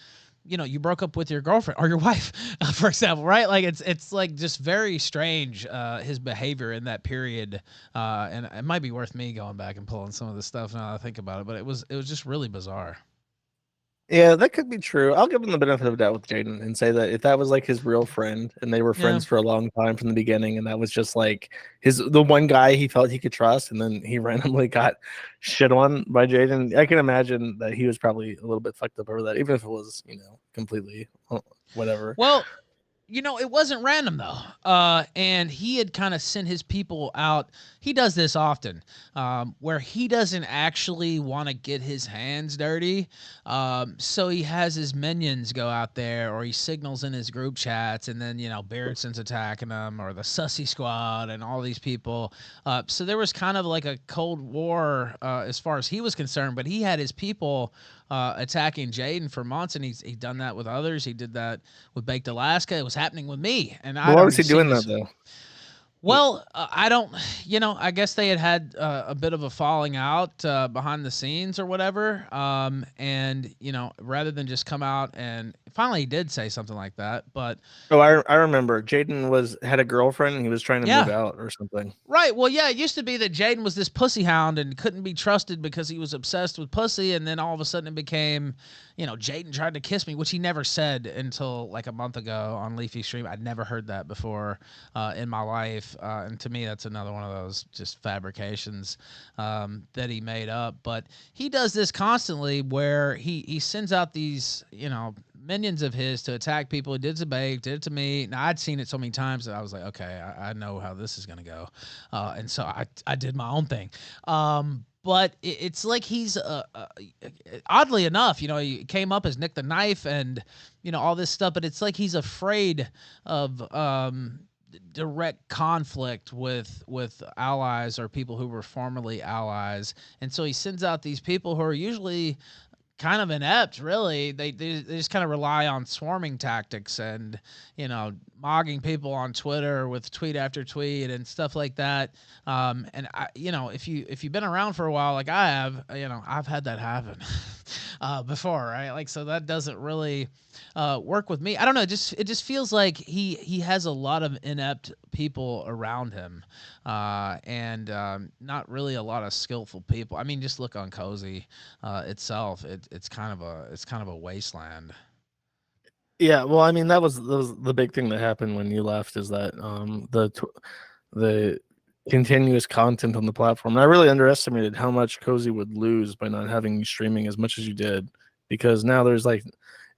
Speaker 1: you broke up with your girlfriend or your wife, for example, right? Like it's like just very strange, his behavior in that period. And it might be worth me going back and pulling some of the stuff now that I think about it, but it was just really bizarre.
Speaker 2: Yeah, that could be true. I'll give him the benefit of the doubt with Jaden and say that if that was like his real friend and they were friends for a long time from the beginning, and that was just like the one guy he felt he could trust, and then he randomly got shit on by Jaden, I can imagine that he was probably a little bit fucked up over that, even if it was, completely whatever.
Speaker 1: Well, it wasn't random though. And he had kind of sent his people out. He does this often, where he doesn't actually want to get his hands dirty. So he has his minions go out there, or he signals in his group chats, and then, Beardson's attacking them, or the Sussy Squad, and all these people. So there was kind of like a Cold War as far as he was concerned, but he had his people attacking Jaden for months, and he'd done that with others. He did that with Baked Alaska. It was happening with me, and
Speaker 2: Why was he doing that though?
Speaker 1: Well, I don't, I guess they had a bit of a falling out behind the scenes or whatever. And, rather than just come out and finally he did say something like that. But
Speaker 2: Oh, I remember. Jaden had a girlfriend and he was trying to move
Speaker 1: yeah,
Speaker 2: out or something.
Speaker 1: right. Well, yeah, it used to be that Jaden was this pussy hound and couldn't be trusted because he was obsessed with pussy. And then all of a sudden it became, Jaden tried to kiss me, which he never said until like a month ago on Leafy Stream. I'd never heard that before in my life. And to me, that's another one of those just fabrications that he made up. But he does this constantly where he sends out these, minions of his to attack people. He did it to Bake, did it to me. Now I'd seen it so many times that I was like, okay, I know how this is gonna go, and so I did my own thing. But it's like he's oddly enough, he came up as Nick the Knife and all this stuff, but it's like he's afraid of direct conflict with allies or people who were formerly allies, and so he sends out these people who are usually kind of inept, really. They just kind of rely on swarming tactics and mogging people on Twitter with tweet after tweet and stuff like that. And if you've been around for a while, like I have, I've had that happen before, right? Like, so that doesn't really work with me. I don't know. It just feels like he has a lot of inept people around him, and not really a lot of skillful people. I mean, just look on Cozy itself. It's kind of a wasteland.
Speaker 2: Yeah, well, I mean that was the big thing that happened when you left is that the continuous content on the platform. And I really underestimated how much Cozy would lose by not having you streaming as much as you did, because now there's like,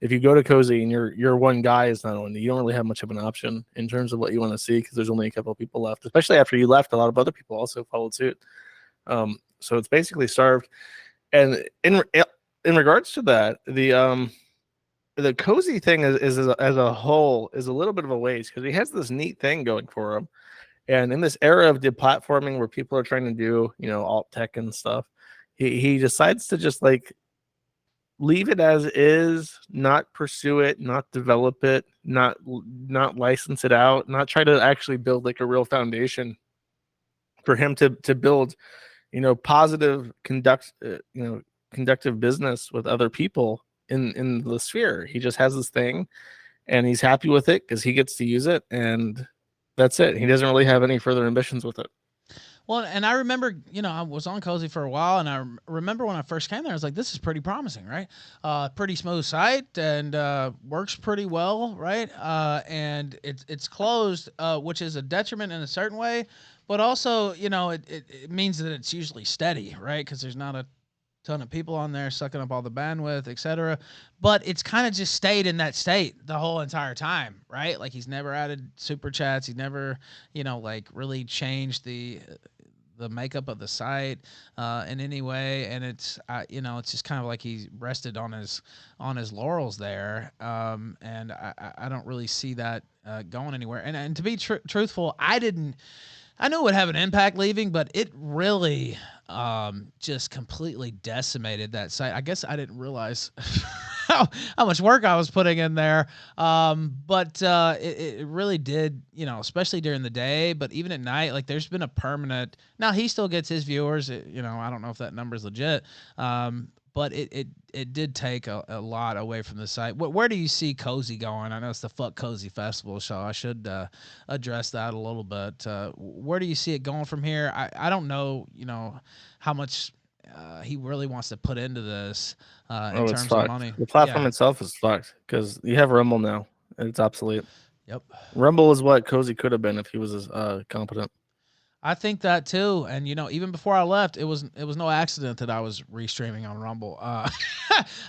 Speaker 2: if you go to Cozy and your one guy is not on, you don't really have much of an option in terms of what you want to see because there's only a couple of people left. Especially after you left, a lot of other people also followed suit. So it's basically starved. And in regards to that, the Cozy thing is as a whole is a little bit of a waste because he has this neat thing going for him. And in this era of deplatforming where people are trying to do, alt tech and stuff, he decides to just like leave it as is, not pursue it, not develop it, not license it out, not try to actually build like a real foundation for him to build, positive conductive business with other people in the sphere. He just has this thing and he's happy with it because he gets to use it, and that's it. He doesn't really have any further ambitions with it.
Speaker 1: Well, and I remember, I was on Cozy for a while, and I remember when I first came there, I was like, this is pretty promising, right? Pretty smooth site and works pretty well, right? And it's closed, which is a detriment in a certain way, but also, it means that it's usually steady, right? Because there's not a ton of people on there sucking up all the bandwidth, etc. But it's kind of just stayed in that state the whole entire time, right? Like he's never added super chats. He's never, like really changed the makeup of the site in any way, and it's it's just kind of like he rested on his laurels there, and I don't really see that going anywhere. And to be truthful, I knew it would have an impact leaving, but it really just completely decimated that site. I guess I didn't realize how much work I was putting in there. But it really did, especially during the day, but even at night, like there's been a permanent, now he still gets his viewers, I don't know if that number is legit. But it did take a lot away from the site. Where do you see Cozy going? I know it's the Fuck Cozy Festival, so I should address that a little bit. Where do you see it going from here? I don't know, how much he really wants to put into this in
Speaker 2: Oh, it's
Speaker 1: terms of
Speaker 2: fucked.
Speaker 1: money.
Speaker 2: The platform
Speaker 1: Yeah.
Speaker 2: itself is fucked because you have Rumble now, and it's obsolete.
Speaker 1: Yep.
Speaker 2: Rumble is what Cozy could have been if he was competent.
Speaker 1: I think that too, and even before I left, it was no accident that I was restreaming on Rumble,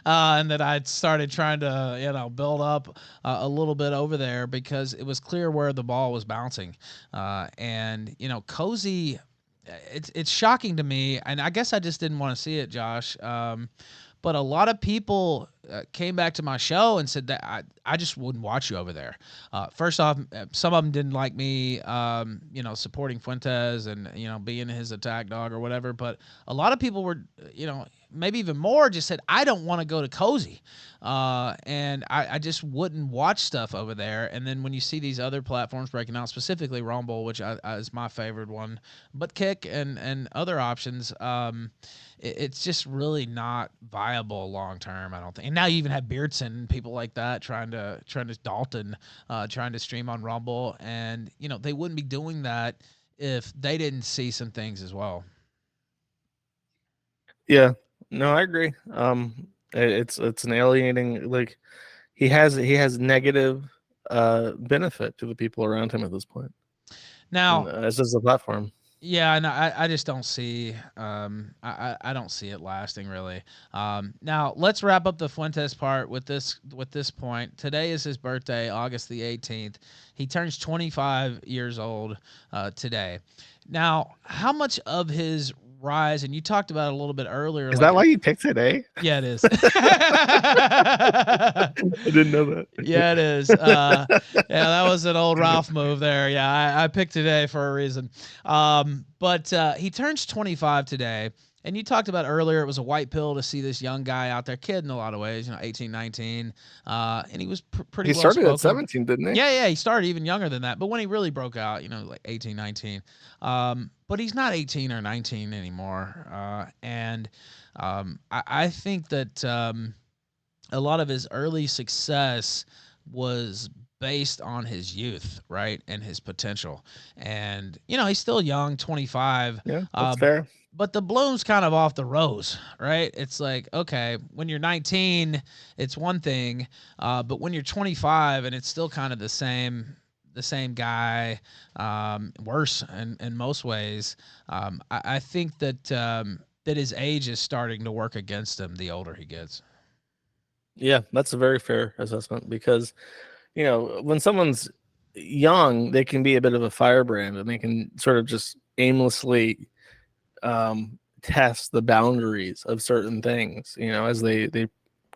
Speaker 1: and that I'd started trying to build up a little bit over there because it was clear where the ball was bouncing, and Cozy, it's shocking to me, and I guess I just didn't want to see it, Josh. But a lot of people came back to my show and said that I just wouldn't watch you over there. First off, some of them didn't like me, supporting Fuentes and, being his attack dog or whatever. But a lot of people were, maybe even more, just said, I don't want to go to Cozy. And I just wouldn't watch stuff over there. And then when you see these other platforms breaking out, specifically Rumble, which is my favorite one, but Kick and other options, it's just really not viable long term, I don't think. And now you even have Beardson and people like that trying to Dalton, trying to stream on Rumble, and they wouldn't be doing that if they didn't see some things as well.
Speaker 2: Yeah, no, I agree. It's an alienating, like, he has negative benefit to the people around him at this point, and
Speaker 1: Now,
Speaker 2: as does the platform.
Speaker 1: yeah, no, I just don't see I don't see it lasting really. Now let's wrap up the Fuentes part with this point. Today is his birthday, August the 18th. He turns 25 years old today. Now, how much of his rise, and you talked about it a little bit earlier,
Speaker 2: Is
Speaker 1: like
Speaker 2: that why you picked today?
Speaker 1: yeah, it is.
Speaker 2: I didn't know that.
Speaker 1: Yeah, it is. Yeah, that was an old Ralph move there. Yeah, I picked today for a reason. But he turns 25 today. And you talked about earlier, it was a white pill to see this young guy out there, kid in a lot of ways, 18, 19. And he was pretty
Speaker 2: He
Speaker 1: well
Speaker 2: started at
Speaker 1: spoken.
Speaker 2: 17, didn't he?
Speaker 1: Yeah, he started even younger than that. But when he really broke out, like 18, 19. But he's not 18 or 19 anymore. And I think that a lot of his early success was based on his youth, right, and his potential. And he's still young, 25.
Speaker 2: Yeah, that's fair.
Speaker 1: But the bloom's kind of off the rose, right? It's like, okay, when you're 19, it's one thing, but when you're 25 and it's still kind of the same guy, worse in most ways. I think that his age is starting to work against him the older he gets.
Speaker 2: Yeah, that's a very fair assessment because, when someone's young, they can be a bit of a firebrand and they can sort of just aimlessly test the boundaries of certain things, as they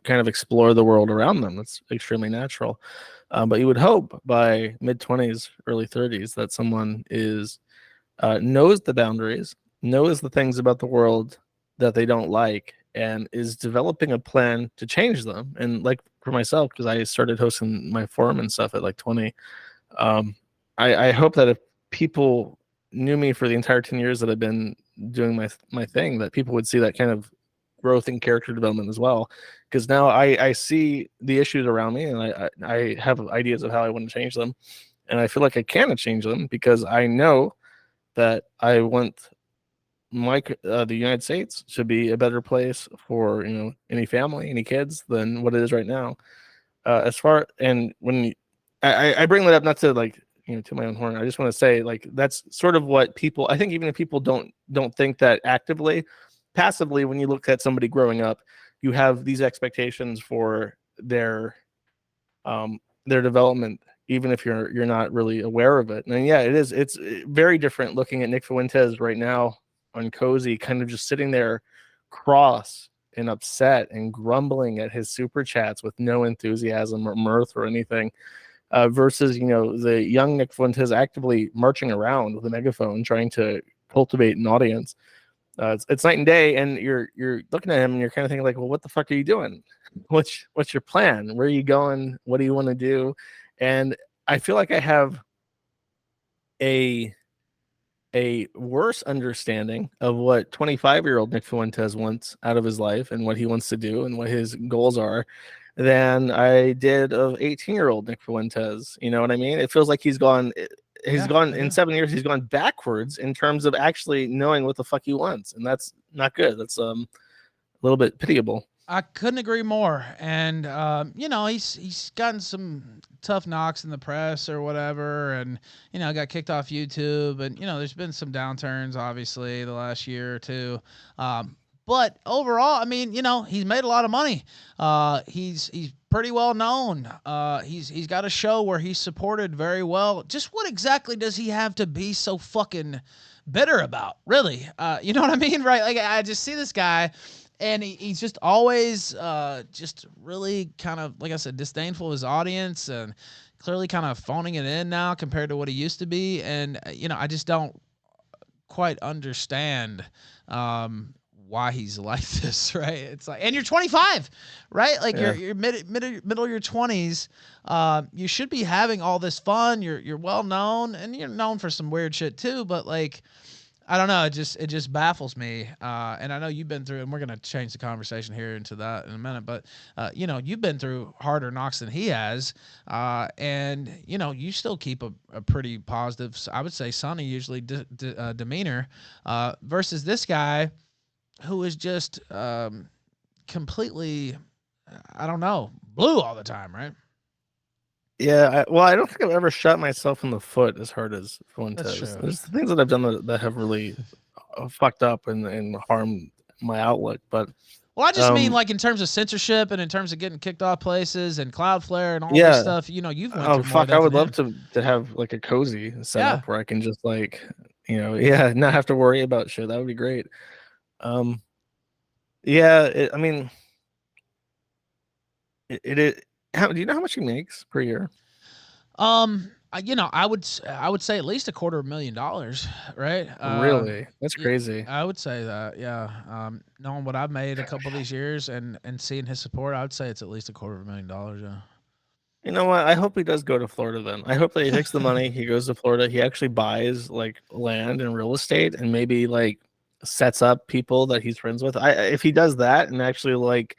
Speaker 2: kind of explore the world around them. That's extremely natural. But you would hope by mid-20s, early 30s that someone knows the boundaries, knows the things about the world that they don't like, and is developing a plan to change them. And like for myself, because I started hosting my forum and stuff at like 20, I hope that if people knew me for the entire 10 years that I've been doing my thing, that people would see that kind of growth and character development as well. Because now I see the issues around me, and I have ideas of how I want to change them, and I feel like I can change them because I know that I want the United States should be a better place for any family, any kids than what it is right now. As far and when I bring that up not to like to my own horn, I just want to say like that's sort of what people. I think even if people don't think that actively, passively, when you look at somebody growing up, you have these expectations for their development, even if you're not really aware of it. And yeah, it's very different looking at Nick Fuentes right now on Cozy, kind of just sitting there cross and upset and grumbling at his super chats with no enthusiasm or mirth or anything, versus the young Nick Fuentes actively marching around with a megaphone trying to cultivate an audience. It's night and day, and you're looking at him and you're kind of thinking like, well, what the fuck are you doing? What's your plan? Where are you going? What do you want to do? And I feel like I have a worse understanding of what 25-year-old Nick Fuentes wants out of his life and what he wants to do and what his goals are than I did of 18-year-old Nick Fuentes. You know what I mean? It feels like he's gone in 7 years, he's gone backwards in terms of actually knowing what the fuck he wants. And that's not good. That's a little bit pitiable.
Speaker 1: I couldn't agree more. And he's gotten some tough knocks in the press or whatever, and got kicked off YouTube, and there's been some downturns obviously the last year or two. But overall, I mean, he's made a lot of money. He's pretty well known. He's got a show where he's supported very well. Just what exactly does he have to be so fucking bitter about? Really? You know what I mean? Right? Like I just see this guy. And he's just always just really kind of, like I said, disdainful of his audience and clearly kind of phoning it in now compared to what he used to be. And, I just don't quite understand why he's like this, right? It's like, and you're 25, right? Like
Speaker 2: Yeah.
Speaker 1: you're middle of your 20s. You should be having all this fun. You're well known, and you're known for some weird shit too. But like, I don't know. It just baffles me. And I know you've been through, and we're gonna change the conversation here into that in a minute. But you've been through harder knocks than he has, and you still keep a pretty positive, I would say, sunny usually demeanor, versus this guy who is just completely, I don't know, blue all the time, right?
Speaker 2: Yeah, well, I don't think I've ever shot myself in the foot as hard as
Speaker 1: That's
Speaker 2: Fuentes.
Speaker 1: true.
Speaker 2: There's things that I've done that have really fucked up and harmed my outlook. But
Speaker 1: Well, I just mean like in terms of censorship and in terms of getting kicked off places and Cloudflare and all this
Speaker 2: yeah,
Speaker 1: stuff. You've went
Speaker 2: oh
Speaker 1: through more
Speaker 2: fuck, I
Speaker 1: than
Speaker 2: would love
Speaker 1: him.
Speaker 2: to have like a cozy
Speaker 1: Yeah,
Speaker 2: setup where I can just like yeah, not have to worry about shit. That would be great. Um, yeah, I mean, it do you know how much he makes per year?
Speaker 1: I would say at least $250,000, right?
Speaker 2: Really? That's
Speaker 1: Yeah,
Speaker 2: crazy.
Speaker 1: I would say that. Yeah. Knowing what I've made a couple of these years and seeing his support, I would say it's at least $250,000. Yeah.
Speaker 2: You know what? I hope he does go to Florida then. I hope that he takes the money, he goes to Florida, he actually buys like land and real estate and maybe like sets up people that he's friends with. If he does that and actually like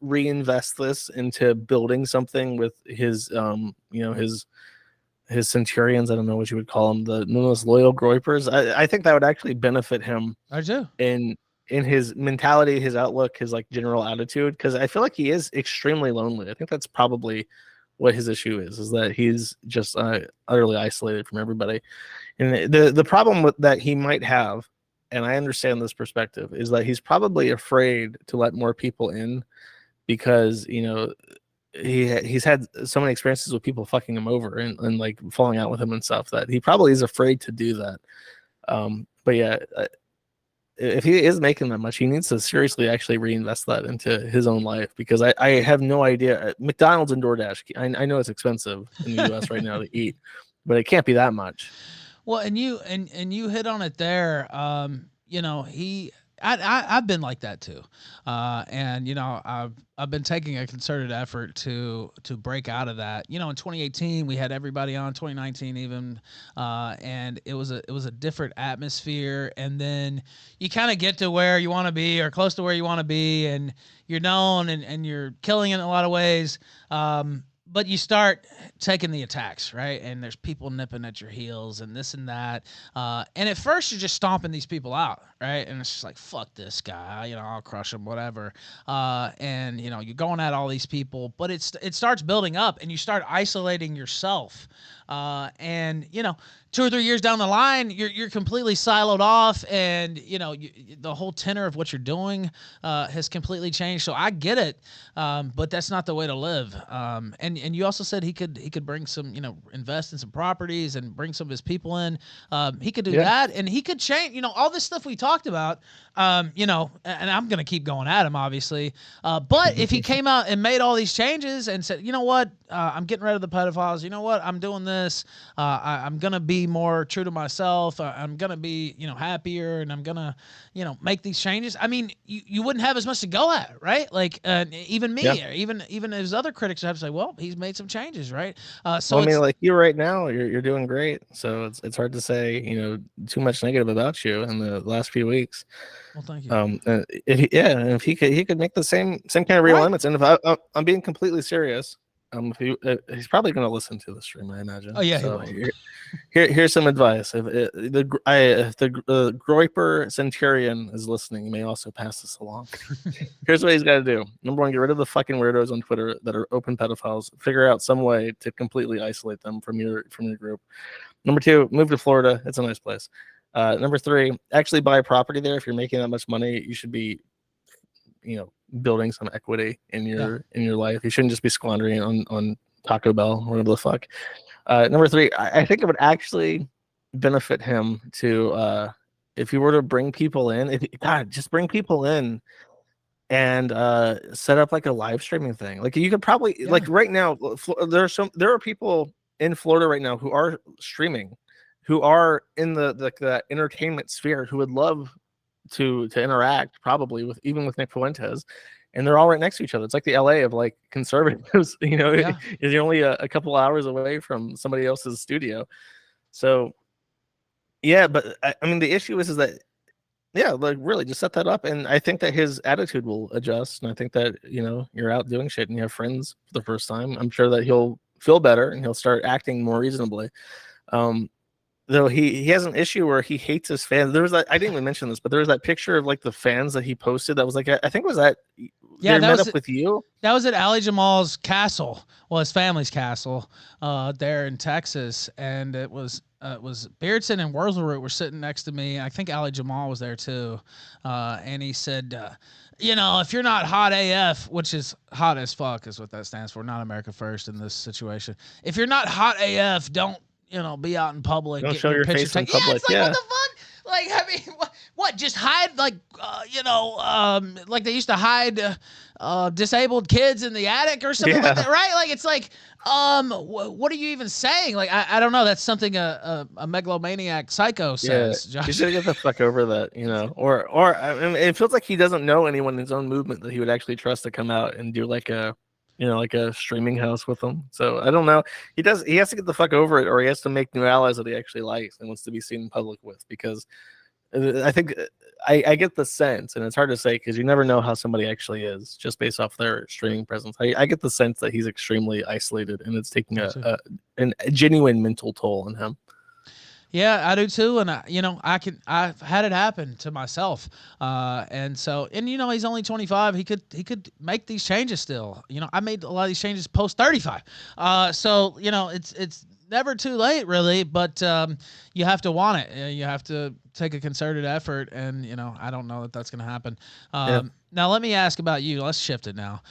Speaker 2: reinvest this into building something with his his centurions, I don't know what you would call them, the most loyal groypers. I think that would actually benefit him
Speaker 1: I do.
Speaker 2: in his mentality, his outlook, his like general attitude, because I feel like he is extremely lonely. I think that's probably what his issue is that he's just utterly isolated from everybody. And the problem with that he might have, and I understand this perspective, is that he's probably afraid to let more people in because he's had so many experiences with people fucking him over and like falling out with him and stuff that he probably is afraid to do that. But yeah, if he is making that much, he needs to seriously actually reinvest that into his own life, because I have no idea. McDonald's and DoorDash, I know it's expensive in the US right now to eat, but it can't be that much.
Speaker 1: Well, and you hit on it there. He I've been like that too, and I've been taking a concerted effort to break out of that. In 2018 we had everybody on, 2019 even, and it was a different atmosphere. And then you kind of get to where you want to be or close to where you want to be, and you're known and you're killing it in a lot of ways. But you start taking the attacks, right? And there's people nipping at your heels and this and that. And at first you're just stomping these people out, right? And it's just like, fuck this guy, I'll crush him, whatever. And you're going at all these people, but it starts building up, and you start isolating yourself. And 2 or 3 years down the line, you're completely siloed off, and the whole tenor of what you're doing has completely changed. So I get it, but that's not the way to live. And you also said he could bring some, invest in some properties and bring some of his people in. He could do that, and he could change. All this stuff we talked about. And I'm gonna keep going at him, obviously. But if he came out and made all these changes and said, you know what, I'm getting rid of the pedophiles. You know what, I'm doing this. I'm gonna be more true to myself. I'm gonna be, happier, and I'm gonna, make these changes. I mean, you wouldn't have as much to go at, right? Like, even me, or even his other critics would have to say, well, he's made some changes, right? So
Speaker 2: Well, I mean, like you right now, you're doing great. So it's hard to say, too much negative about you in the last few weeks.
Speaker 1: well, thank you.
Speaker 2: If he could make the same kind of realignments, and if I'm being completely serious, he's probably going to listen to the stream, I imagine.
Speaker 1: Oh yeah,
Speaker 2: so
Speaker 1: he will.
Speaker 2: here's some advice. If the Groiper Centurion is listening, you may also pass this along. Here's what he's got to do. Number one, get rid of the fucking weirdos on Twitter that are open pedophiles. Figure out some way to completely isolate them from your group. Number two, move to Florida. It's a nice place. Number three, actually buy a property there. If you're making that much money, you should be, building some equity in your life. You shouldn't just be squandering on Taco Bell or whatever the fuck. Number three, I think it would actually benefit him to, if you were to bring people in, just bring people in and set up like a live streaming thing. Like you could probably like right now, there are people in Florida right now who are streaming, who are in the entertainment sphere, who would love to interact probably with even with Nick Fuentes, and they're all right next to each other. It's like the LA of like conservatives.
Speaker 1: Yeah.
Speaker 2: You're only a couple hours away from somebody else's studio. So yeah, but I mean the issue is that yeah, like really just set that up, and I think that his attitude will adjust, and I think that you're out doing shit and you have friends for the first time. I'm sure that he'll feel better and he'll start acting more reasonably. Um, though he has an issue where he hates his fans. There was that I didn't even mention this, but there was that picture of like the fans that he posted that was like I think was that
Speaker 1: Yeah,
Speaker 2: they met up with you.
Speaker 1: that was at Ali Jamal's castle, well, his family's castle, there in Texas, and it was Beardson and Wurzelsroot were sitting next to me. I think Ali Jamal was there too, and he said, if you're not hot AF, which is hot as fuck, is what that stands for, not America First in this situation. If you're not hot AF, don't be out in public
Speaker 2: Don't
Speaker 1: getting
Speaker 2: show
Speaker 1: your
Speaker 2: your
Speaker 1: picture
Speaker 2: face in
Speaker 1: taken. Yeah,
Speaker 2: public.
Speaker 1: it's like
Speaker 2: Yeah,
Speaker 1: what the fuck. Like, I mean, what? Just hide, like, like they used to hide disabled kids in the attic or something like
Speaker 2: yeah,
Speaker 1: that, right? Like, it's like, what are you even saying? Like, I don't know. That's something a megalomaniac psycho
Speaker 2: yeah.
Speaker 1: says,
Speaker 2: He's
Speaker 1: Josh.
Speaker 2: gonna get the fuck over that, or I mean, it feels like he doesn't know anyone in his own movement that he would actually trust to come out and do like a streaming house with them. So I don't know. He has to get the fuck over it, or he has to make new allies that he actually likes and wants to be seen in public with. Because I think I get the sense, and it's hard to say because you never know how somebody actually is just based off their streaming presence. I get the sense that he's extremely isolated, and it's taking a genuine mental toll on him.
Speaker 1: Yeah, I do too, and I've had it happen to myself, and he's only 25. He could make these changes still. I made a lot of these changes post 35. So it's never too late really, but you have to want it. You have to take a concerted effort, and I don't know that that's going to happen.
Speaker 2: Yeah.
Speaker 1: Now let me ask about you. Let's shift it now.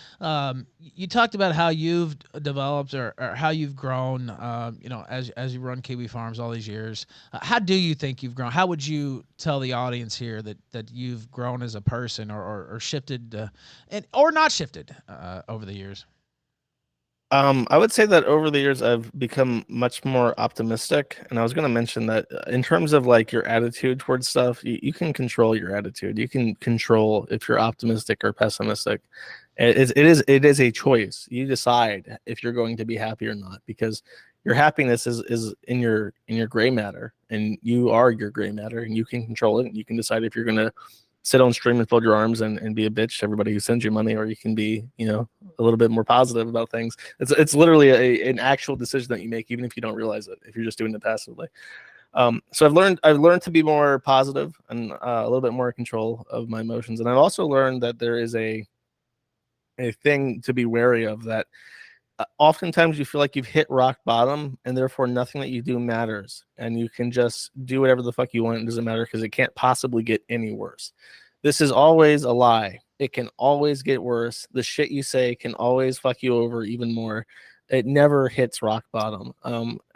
Speaker 1: You talked about how you've developed or how you've grown. As you run Kiwi Farms all these years. How do you think you've grown? How would you tell the audience here that you've grown as a person or shifted, or not shifted over the years?
Speaker 2: I would say that over the years I've become much more optimistic, and I was going to mention that in terms of like your attitude towards stuff, you can control your attitude. You can control if you're optimistic or pessimistic. It is a choice. You decide if you're going to be happy or not, because your happiness is in your gray matter, and you are your gray matter, and you can control it. You can decide if you're going to sit on stream and fold your arms and be a bitch to everybody who sends you money, or you can be, a little bit more positive about things. It's literally an actual decision that you make, even if you don't realize it, if you're just doing it passively. So I've learned to be more positive and a little bit more in control of my emotions. And I've also learned that there is a thing to be wary of, that oftentimes you feel like you've hit rock bottom, and therefore nothing that you do matters, and you can just do whatever the fuck you want. It doesn't matter because it can't possibly get any worse. This is always a lie. It can always get worse. The shit you say can always fuck you over even more. It never hits rock bottom.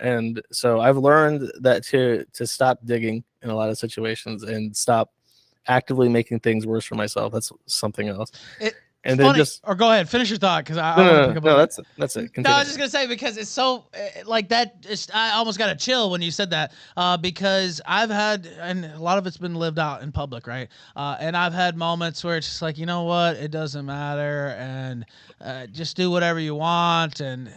Speaker 2: And so I've learned that to stop digging in a lot of situations and stop actively making things worse for myself. That's something else.
Speaker 1: It's funny. Or go ahead, finish your thought, because I want to pick up.
Speaker 2: No, that's it. Continue.
Speaker 1: No, I was just gonna say, because it's so like that. I almost got a chill when you said that, because I've had, and a lot of it's been lived out in public, right? And I've had moments where it's just like, you know what, it doesn't matter, and just do whatever you want, and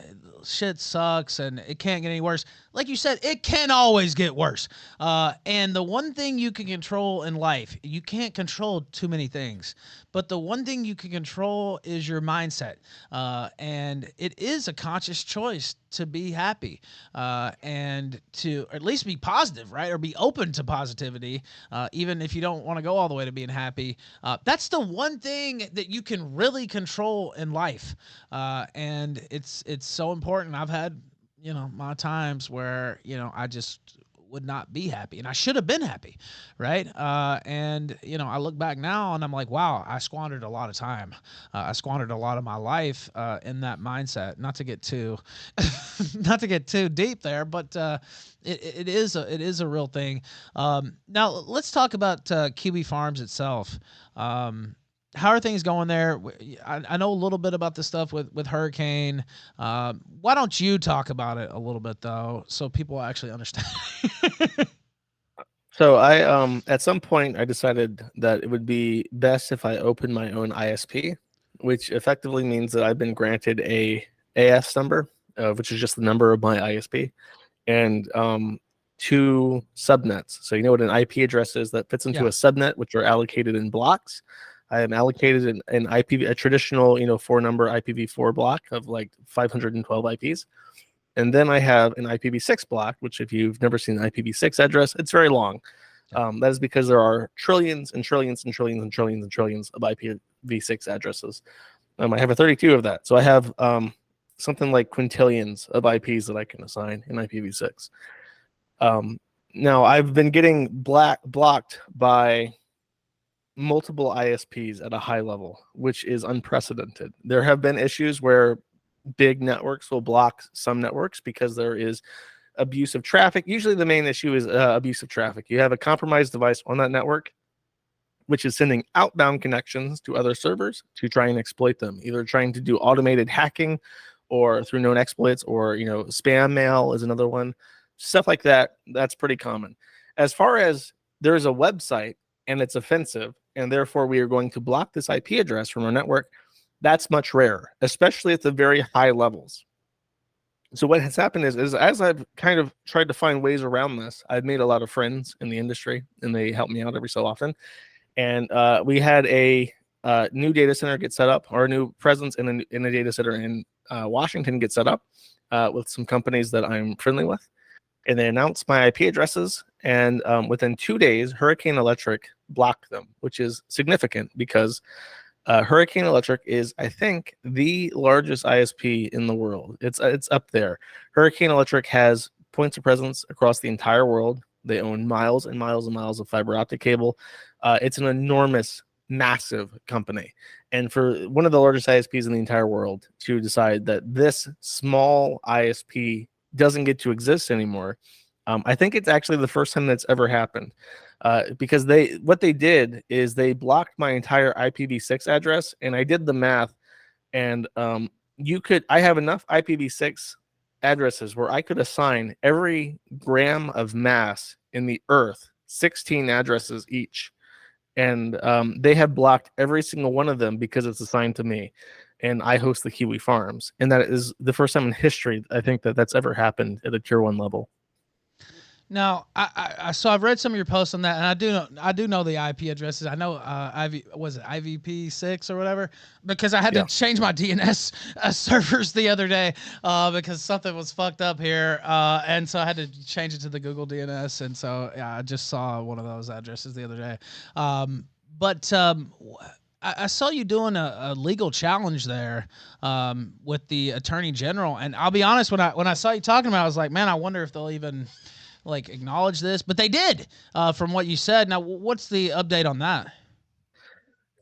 Speaker 1: shit sucks, and it can't get any worse. Like you said, it can always get worse. And the one thing you can control in life, you can't control too many things, but the one thing you can control is your mindset. And it is a conscious choice to be happy, and to at least be positive, right? Or be open to positivity, even if you don't want to go all the way to being happy. That's the one thing that you can really control in life. And it's so important. I've had, my times where, I just would not be happy, and I should have been happy, right? And I look back now and I'm like, wow, I squandered a lot of time. I squandered a lot of my life in that mindset. Not to get too, not to get too deep there, but it is a real thing. Now let's talk about Kiwi Farms itself. How are things going there? I know a little bit about the stuff with Hurricane. Why don't you talk about it a little bit, though, so people actually understand?
Speaker 2: So I at some point I decided that it would be best if I opened my own ISP, which effectively means that I've been granted a AS number, which is just the number of my ISP, and two subnets. So you know what an IP address is that fits into
Speaker 1: Yeah.
Speaker 2: a subnet, which are allocated in blocks. I am allocated an IPv, a traditional, 4-number IPv4 block of like 512 IPs. And then I have an IPv6 block, which if you've never seen an IPv6 address, it's very long. That is because there are trillions and trillions and trillions and trillions and trillions of IPv6 addresses. I have a 32 of that. So I have something like quintillions of IPs that I can assign in IPv6. Now, I've been getting blocked by multiple ISPs at a high level, which is unprecedented. There have been issues where big networks will block some networks because there is abuse of traffic. Usually the main issue is abuse of traffic. You have a compromised device on that network, which is sending outbound connections to other servers to try and exploit them, either trying to do automated hacking or through known exploits, or spam mail is another one. Stuff like that. That's pretty common. As far as there is a website and it's offensive, and therefore we are going to block this IP address from our network, that's much rarer, especially at the very high levels. So what has happened is as I've kind of tried to find ways around this, I've made a lot of friends in the industry, and they help me out every so often. And we had a new data center get set up, or a new presence in a data center in Washington get set up with some companies that I'm friendly with. And they announced my IP addresses, and within 2 days, Hurricane Electric blocked them, which is significant because Hurricane Electric is, I think, the largest ISP in the world. It's up there. Hurricane Electric has points of presence across the entire world. They own miles and miles and miles of fiber optic cable. It's an enormous, massive company. And for one of the largest ISPs in the entire world to decide that this small ISP doesn't get to exist anymore, I think it's actually the first time that's ever happened. Because what they did is they blocked my entire IPv6 address, and I did the math, and I have enough IPv6 addresses where I could assign every gram of mass in the earth 16 addresses each, and they have blocked every single one of them because it's assigned to me, and I host the Kiwi Farms, and that is the first time in history I think that that's ever happened at a tier 1 level.
Speaker 1: Now, so I've read some of your posts on that, and I do know the IP addresses. I know was it IVP6 or whatever, because I had to change my DNS servers the other day because something was fucked up here, and so I had to change it to the Google DNS, and so I just saw one of those addresses the other day. But I saw you doing a legal challenge there with the Attorney General, and I'll be honest, when I saw you talking about it, I was like, man, I wonder if they'll even like acknowledge this, but they did from what you said. Now, what's the update on that?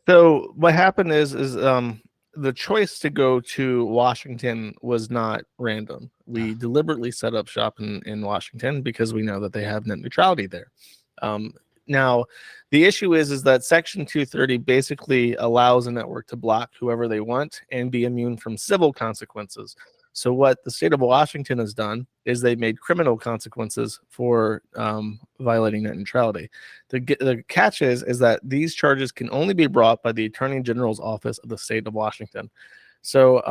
Speaker 2: So what happened is the choice to go to Washington was not random. We deliberately set up shop in Washington because we know that they have net neutrality there. Now, the issue is that Section 230 basically allows a network to block whoever they want and be immune from civil consequences. So what the state of Washington has done is they've made criminal consequences for violating net neutrality. The catch is that these charges can only be brought by the Attorney General's office of the state of Washington. So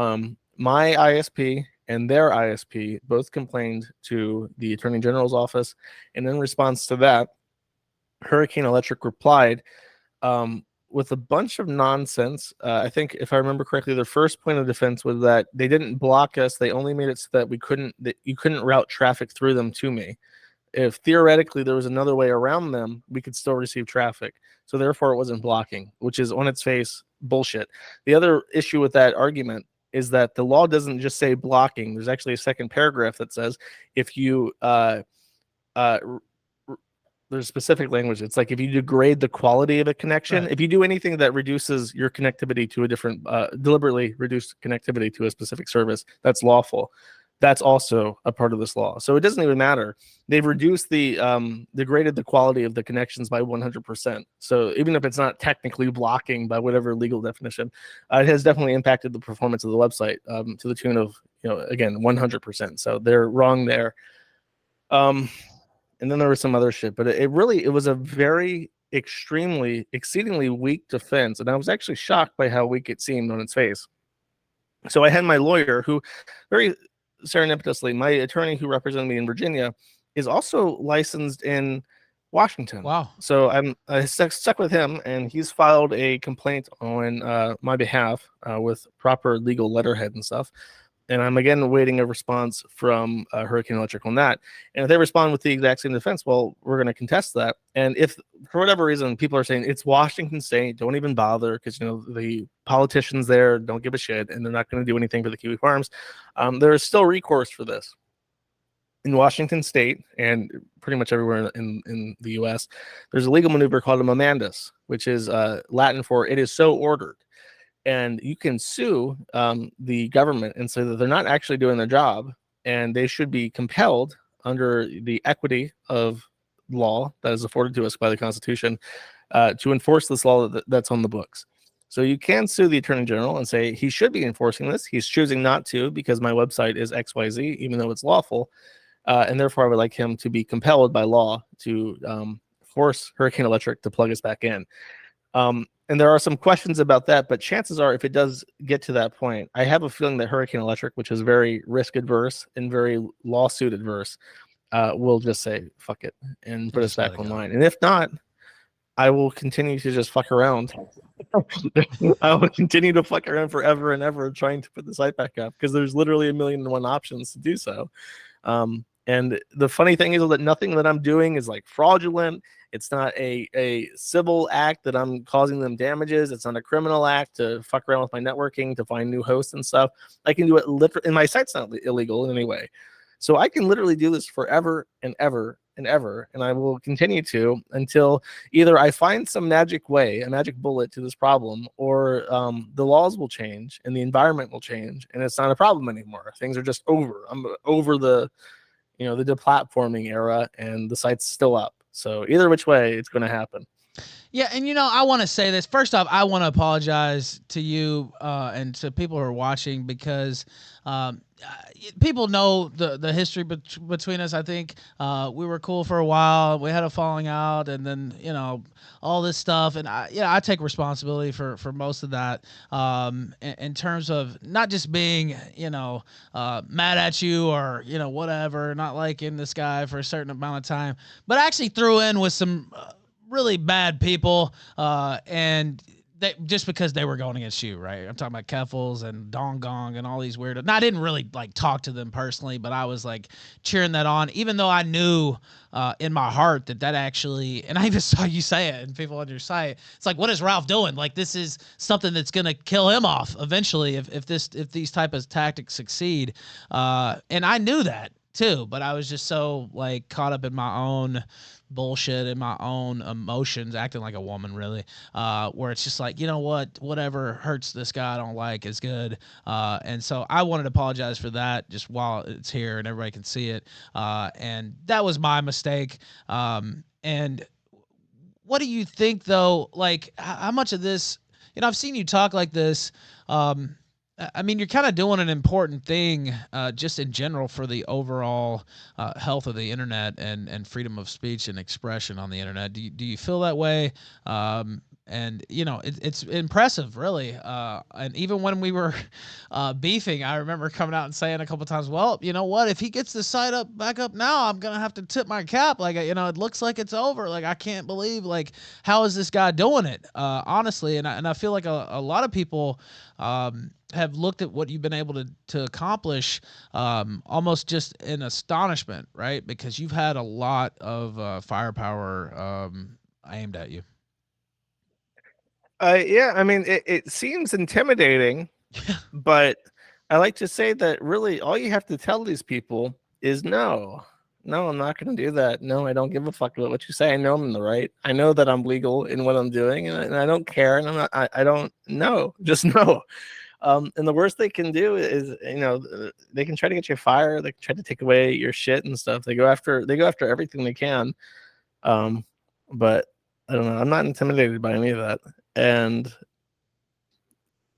Speaker 2: my ISP and their ISP both complained to the Attorney General's office, and in response to that, Hurricane Electric replied with a bunch of nonsense. I think, if I remember correctly, their first point of defense was that they didn't block us. They only made it so that you couldn't route traffic through them to me. If theoretically there was another way around them, we could still receive traffic. So therefore, it wasn't blocking, which is on its face bullshit. The other issue with that argument is that the law doesn't just say blocking. There's actually a second paragraph that says if you there's specific language. It's like if you degrade the quality of a connection, right. If you do anything that reduces your connectivity to a different, deliberately reduced connectivity to a specific service, that's lawful. That's also a part of this law. So it doesn't even matter. They've reduced degraded the quality of the connections by 100%. So even if it's not technically blocking by whatever legal definition, it has definitely impacted the performance of the website to the tune of, again, 100%. So they're wrong there. And then there was some other shit, but it really, it was a very exceedingly weak defense, and I was actually shocked by how weak it seemed on its face. So I had my lawyer, who very serendipitously, my attorney who represented me in Virginia, is also licensed in Washington.
Speaker 1: Wow.
Speaker 2: So I stuck with him, and he's filed a complaint on my behalf with proper legal letterhead and stuff. And I'm again awaiting a response from Hurricane Electric on that. And if they respond with the exact same defense, well, we're going to contest that. And if for whatever reason people are saying it's Washington State, don't even bother, because the politicians there don't give a shit and they're not going to do anything for the kiwi farms, there is still recourse for this. In Washington State and pretty much everywhere in the U.S., there's a legal maneuver called a memandus, which is Latin for "it is so ordered." And you can sue the government and say that they're not actually doing their job, and they should be compelled under the equity of law that is afforded to us by the Constitution to enforce this law that's on the books. So you can sue the Attorney General and say he should be enforcing this. He's choosing not to because my website is XYZ, even though it's lawful. And therefore, I would like him to be compelled by law to force Hurricane Electric to plug us back in. And there are some questions about that, but chances are, if it does get to that point, I have a feeling that Hurricane Electric, which is very risk adverse and very lawsuit adverse, will just say fuck it and put us back online. And if not, I will continue to just fuck around. I will continue to fuck around forever and ever trying to put the site back up, because there's literally 1,000,001 options to do so. And the funny thing is that nothing that I'm doing is like fraudulent. It's not a civil act that I'm causing them damages. It's not a criminal act to fuck around with my networking to find new hosts and stuff. I can do it literally, and my site's not illegal in any way. So I can literally do this forever and ever and ever, and I will continue to until either I find some magic way, a magic bullet to this problem, or the laws will change and the environment will change, and it's not a problem anymore. Things are just over. I'm over the deplatforming era, and the site's still up. So either which way, it's going to happen.
Speaker 1: Yeah, and I want to say this. First off, I want to apologize to you and to people who are watching, because people know the history between us. I think we were cool for a while. We had a falling out, and then all this stuff. And I take responsibility for most of that. In terms of not just being mad at you or whatever, not liking this guy for a certain amount of time, but I actually threw in with some really bad people, and they, just because they were going against you, right? I'm talking about Keffels and Dong Gong and all these weird. And I didn't really like talk to them personally, but I was like cheering that on, even though I knew in my heart that actually, and I even saw you say it and people on your site. It's like, what is Ralph doing? Like, this is something that's gonna kill him off eventually if these type of tactics succeed. And I knew that too, but I was just so like caught up in my own bullshit and my own emotions, acting like a woman, really, where it's just like, whatever hurts this guy I don't like is good. And so I wanted to apologize for that just while it's here and everybody can see it. And that was my mistake. And what do you think, though? Like, how much of this, I've seen you talk like this. I mean, you're kind of doing an important thing just in general for the overall health of the internet and freedom of speech and expression on the internet. Do you feel that way? And it's impressive, really. And even when we were beefing, I remember coming out and saying a couple of times, well, you know what, if he gets the site back up now, I'm gonna have to tip my cap. Like, it looks like it's over. Like, I can't believe, like, how is this guy doing it? Honestly, and I feel like a lot of people have looked at what you've been able to accomplish almost just in astonishment, right? Because you've had a lot of firepower aimed at you.
Speaker 2: Yeah, I mean, it seems intimidating, but I like to say that really all you have to tell these people is no, I'm not going to do that. No, I don't give a fuck about what you say. I know I'm in the right. I know that I'm legal in what I'm doing, and I don't care. And I don't know, just know. And the worst they can do is, they can try to get you fired. They can try to take away your shit and stuff. They go after everything they can. But I don't know. I'm not intimidated by any of that. And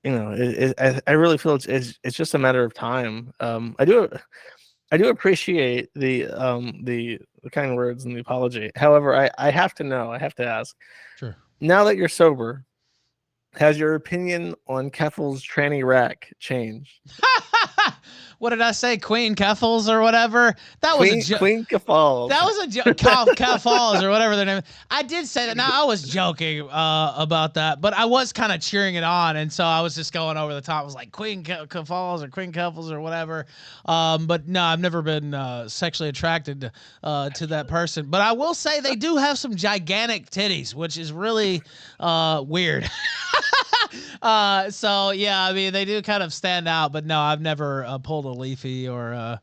Speaker 2: I really feel it's just a matter of time. I do appreciate the kind words and the apology. However, I have to know, I have to ask.
Speaker 1: Sure.
Speaker 2: Now that you're sober, has your opinion on Keffel's tranny rack changed?
Speaker 1: What did I say? Queen Keffels or whatever? That was a joke.
Speaker 2: Queen Kefals.
Speaker 1: That was a joke. Cal Falls or whatever their name is. I did say that. Now, I was joking about that, but I was kind of cheering it on. And so I was just going over the top. I was like Queen Falls or Queen Keffels or whatever. But no, I've never been sexually attracted to that person. But I will say they do have some gigantic titties, which is really weird. So yeah, I mean they do kind of stand out, but no, I've never pulled a Leafy or a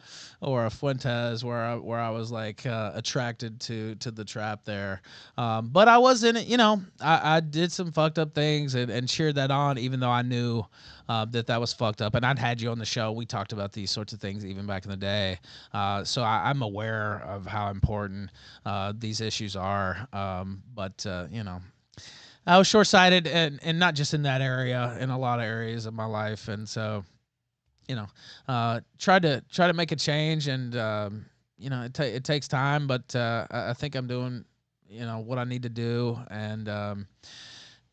Speaker 1: Fuentes where I was like attracted to the trap there. But I was in it, I did some fucked up things and cheered that on, even though I knew that was fucked up. And I'd had you on the show. We talked about these sorts of things even back in the day. So I'm aware of how important these issues are. But I was short sighted and not just in that area, in a lot of areas of my life. And so, try to make a change and, it takes time, but I think I'm doing, what I need to do. And,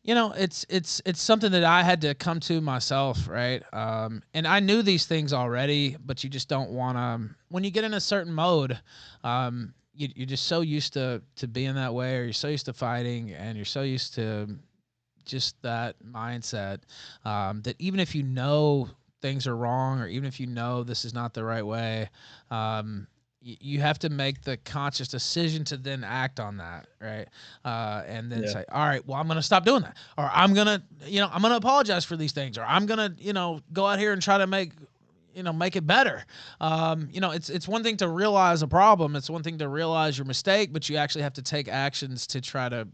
Speaker 1: it's something that I had to come to myself, right? And I knew these things already, but you just don't want to. When you get in a certain mode, you're just so used to being that way, or you're so used to fighting, and you're so used to just that mindset that even if you know things are wrong, or even if you know this is not the right way, you have to make the conscious decision to then act on that, right? And then say, all right, well, I'm going to stop doing that, or I'm going to, I'm going to apologize for these things, or I'm going to, go out here and try to make it better. It's one thing to realize a problem. It's one thing to realize your mistake, but you actually have to take actions to try to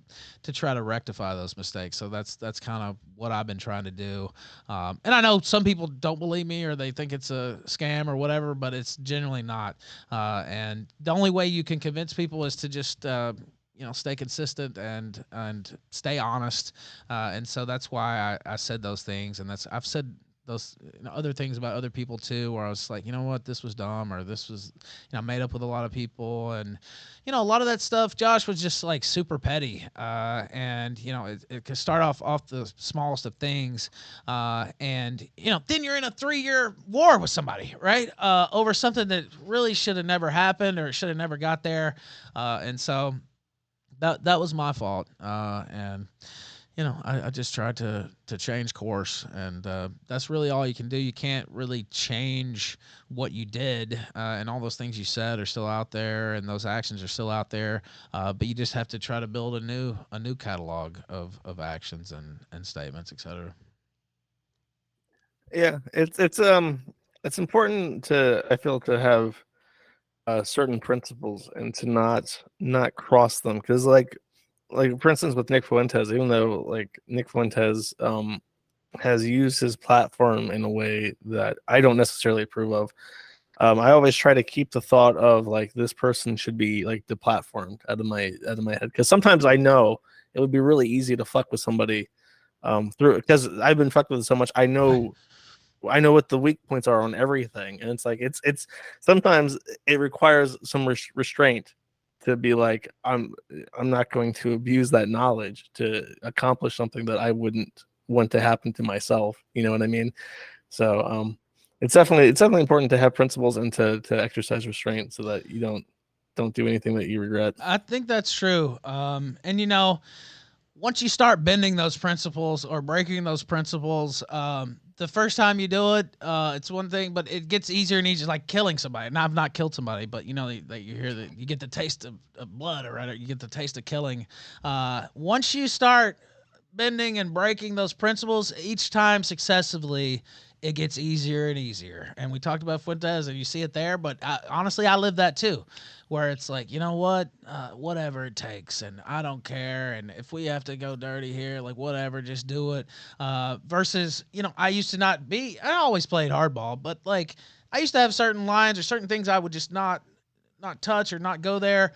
Speaker 1: rectify those mistakes. So that's kind of what I've been trying to do. And I know some people don't believe me, or they think it's a scam or whatever, but it's generally not. And the only way you can convince people is to just, stay consistent and stay honest. And so that's why I said those things. And I've said those other things about other people too, where I was like, you know what, this was dumb, or this was, made up with a lot of people. And, a lot of that stuff, Josh, was just like super petty. And, it could start off the smallest of things. And, then you're in a 3-year war with somebody, right? Over something that really should have never happened, or should have never got there. And so that was my fault. And, I just tried to change course, and that's really all you can do. You can't really change what you did, and all those things you said are still out there, and those actions are still out there. But you just have to try to build a new catalog of actions and statements, etc.
Speaker 2: Yeah, it's important to, I feel, to have certain principles and to not cross them, because like for instance with Nick Fuentes, even though like Nick Fuentes has used his platform in a way that I don't necessarily approve of, I always try to keep the thought of like this person should be like deplatformed out of my head, because sometimes I know it would be really easy to fuck with somebody through, because I've been fucked with so much. I know what the weak points are on everything, and it's like it's sometimes it requires some restraint to be like, I'm not going to abuse that knowledge to accomplish something that I wouldn't want to happen to myself. You know what I mean? So it's definitely important to have principles and to exercise restraint so that you don't do anything that you regret.
Speaker 1: I think that's true. And once you start bending those principles or breaking those principles, the first time you do it, it's one thing, but it gets easier and easier, like killing somebody. Now, I've not killed somebody, but that you hear that you get the taste of blood, or you get the taste of killing. Once you start bending and breaking those principles each time successively, it gets easier and easier. And we talked about Fuentes, and you see it there. But honestly, I live that too, where it's like, you know what, whatever it takes, and I don't care. And if we have to go dirty here, like whatever, just do it. Versus, I used to not be. I always played hardball, but like I used to have certain lines or certain things I would just not touch or not go there.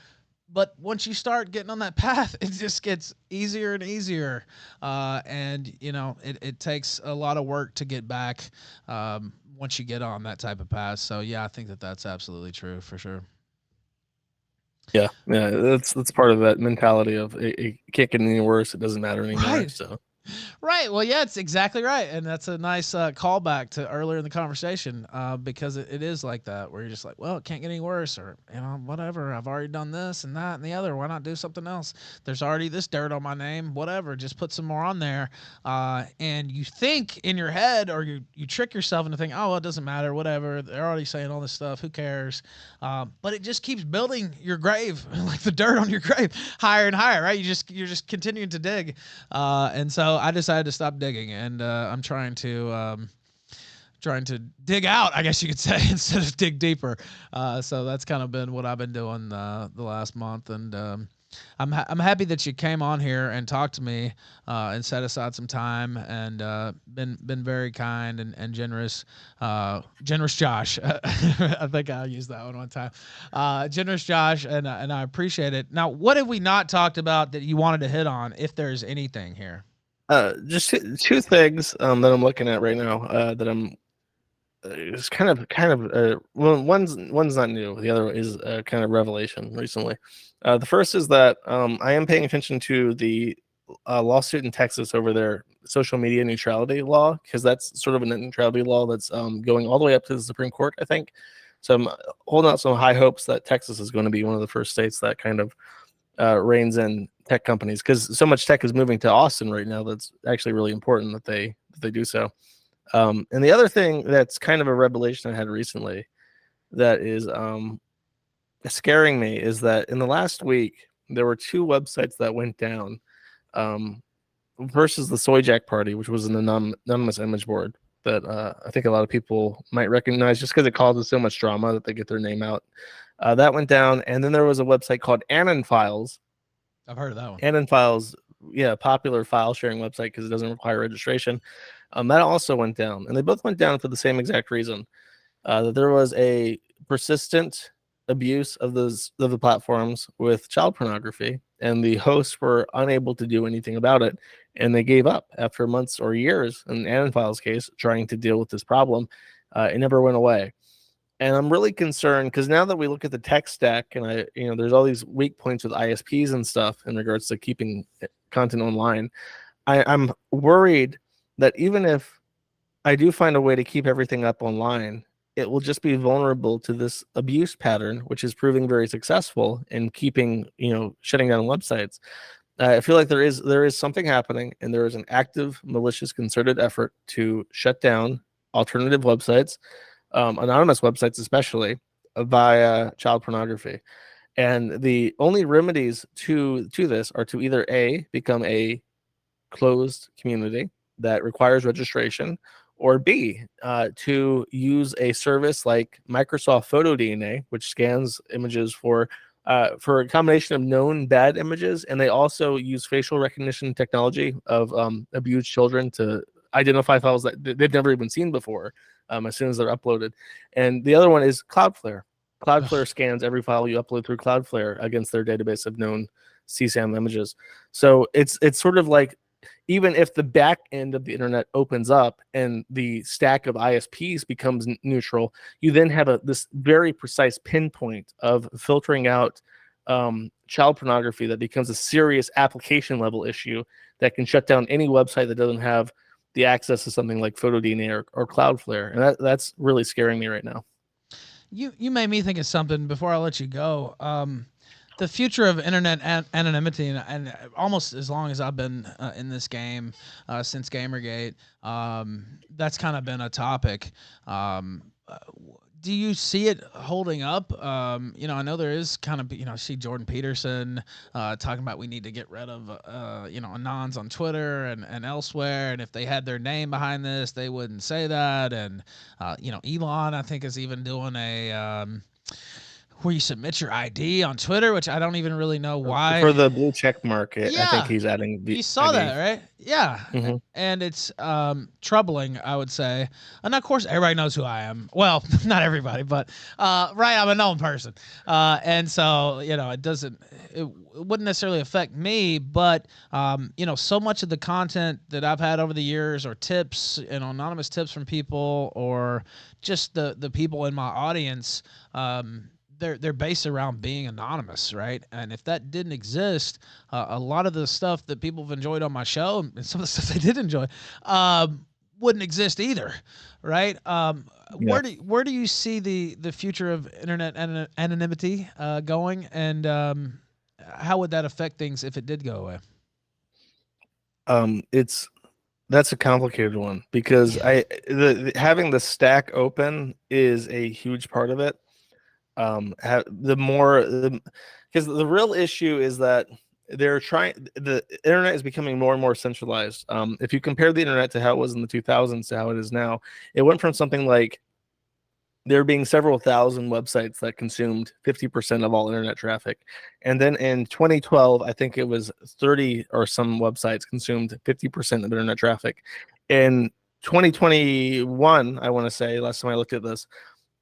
Speaker 1: But once you start getting on that path, it just gets easier and easier. And it takes a lot of work to get back once you get on that type of path. So yeah, I think that's absolutely true for sure.
Speaker 2: Yeah, that's part of that mentality of it can't get any worse. It doesn't matter anymore.
Speaker 1: Right.
Speaker 2: So
Speaker 1: Right. Well, yeah, it's exactly right, and that's a nice callback to earlier in the conversation, because it is like that, where you're just like, well, it can't get any worse, or whatever. I've already done this and that and the other. Why not do something else? There's already this dirt on my name. Whatever. Just put some more on there, and you think in your head, or you trick yourself into thinking, oh, well, it doesn't matter. Whatever. They're already saying all this stuff. Who cares? But it just keeps building your grave, like the dirt on your grave, higher and higher. Right. You're just continuing to dig. And so I decided to stop digging, and I'm trying to dig out, I guess you could say, instead of dig deeper. So that's kind of been what I've been doing the last month, and I'm happy that you came on here and talked to me, and set aside some time, and been very kind and generous. Generous Josh. I think I used that one time. Generous Josh, and I appreciate it. Now, what have we not talked about that you wanted to hit on, if there's anything here?
Speaker 2: just two things that I'm looking at right now that I'm it's kind of well, one's not new. The other is kind of revelation recently. The first is that I am paying attention to the lawsuit in Texas over their social media neutrality law, because that's sort of a net neutrality law that's going all the way up to the Supreme Court, I think. So I'm holding out some high hopes that Texas is going to be one of the first states that kind of reins in tech companies, because so much tech is moving to Austin right now. That's actually really important that they do so. And the other thing that's kind of a revelation I had recently that is scaring me is that in the last week there were two websites that went down, um, versus the Soy Jack Party, which was an anonymous image board that I think a lot of people might recognize just because it causes so much drama that they get their name out. That went down, and then there was a website called Anon Files.
Speaker 1: I've heard of that one.
Speaker 2: Anon Files, yeah, popular file sharing website because it doesn't require registration. That also went down, and they both went down for the same exact reason, that there was a persistent abuse of the platforms with child pornography, and the hosts were unable to do anything about it, and they gave up after months or years. In Anon Files' case, trying to deal with this problem, it never went away. And I'm really concerned because now that we look at the tech stack, and there's all these weak points with ISPs and stuff in regards to keeping content online. I'm worried that even if I do find a way to keep everything up online, it will just be vulnerable to this abuse pattern, which is proving very successful in keeping, shutting down websites. I feel like there is something happening, and there is an active, malicious, concerted effort to shut down alternative websites, anonymous websites especially, via child pornography. And the only remedies to this are to either become a closed community that requires registration, or B, to use a service like Microsoft Photo DNA, which scans images for a combination of known bad images, and they also use facial recognition technology of abused children to identify files that they've never even seen before, as soon as they're uploaded. And the other one is Cloudflare. Cloudflare scans every file you upload through Cloudflare against their database of known CSAM images. So it's sort of like, even if the back end of the internet opens up and the stack of ISPs becomes neutral, you then have this very precise pinpoint of filtering out child pornography that becomes a serious application level issue that can shut down any website that doesn't have the access to something like PhotoDNA or Cloudflare. And that's really scaring me right now.
Speaker 1: You made me think of something before I let you go. The future of internet anonymity, and almost as long as I've been in this game, since Gamergate, that's kind of been a topic. Do you see it holding up? I know there is kind of, see Jordan Peterson talking about we need to get rid of, anons on Twitter and elsewhere. And if they had their name behind this, they wouldn't say that. And, Elon, I think, is even doing where you submit your ID on Twitter, which I don't even really know why.
Speaker 2: For the blue check market, I think
Speaker 1: Yeah,
Speaker 2: he's adding the
Speaker 1: you saw
Speaker 2: ID.
Speaker 1: that, right? Yeah.
Speaker 2: Mhm.
Speaker 1: And it's troubling, I would say. And of course, everybody knows who I am. Well, not everybody, but right, I'm a known person. And so, it wouldn't necessarily affect me, but, so much of the content that I've had over the years, or tips, anonymous tips from people, or just the people in my audience, they're based around being anonymous, right? And if that didn't exist, a lot of the stuff that people have enjoyed on my show and some of the stuff they did enjoy wouldn't exist either, right?
Speaker 2: Yeah.
Speaker 1: Where do you see the future of internet anonymity going, and how would that affect things if it did go away?
Speaker 2: It's That's a complicated one because having the stack open is a huge part of it. Because the real issue is that the internet is becoming more and more centralized. If you compare the internet to how it was in the 2000s to how it is now, it went from something like there being several thousand websites that consumed 50% of all internet traffic. And then in 2012, I think it was 30 or some websites consumed 50% of internet traffic. In 2021, I want to say, last time I looked at this,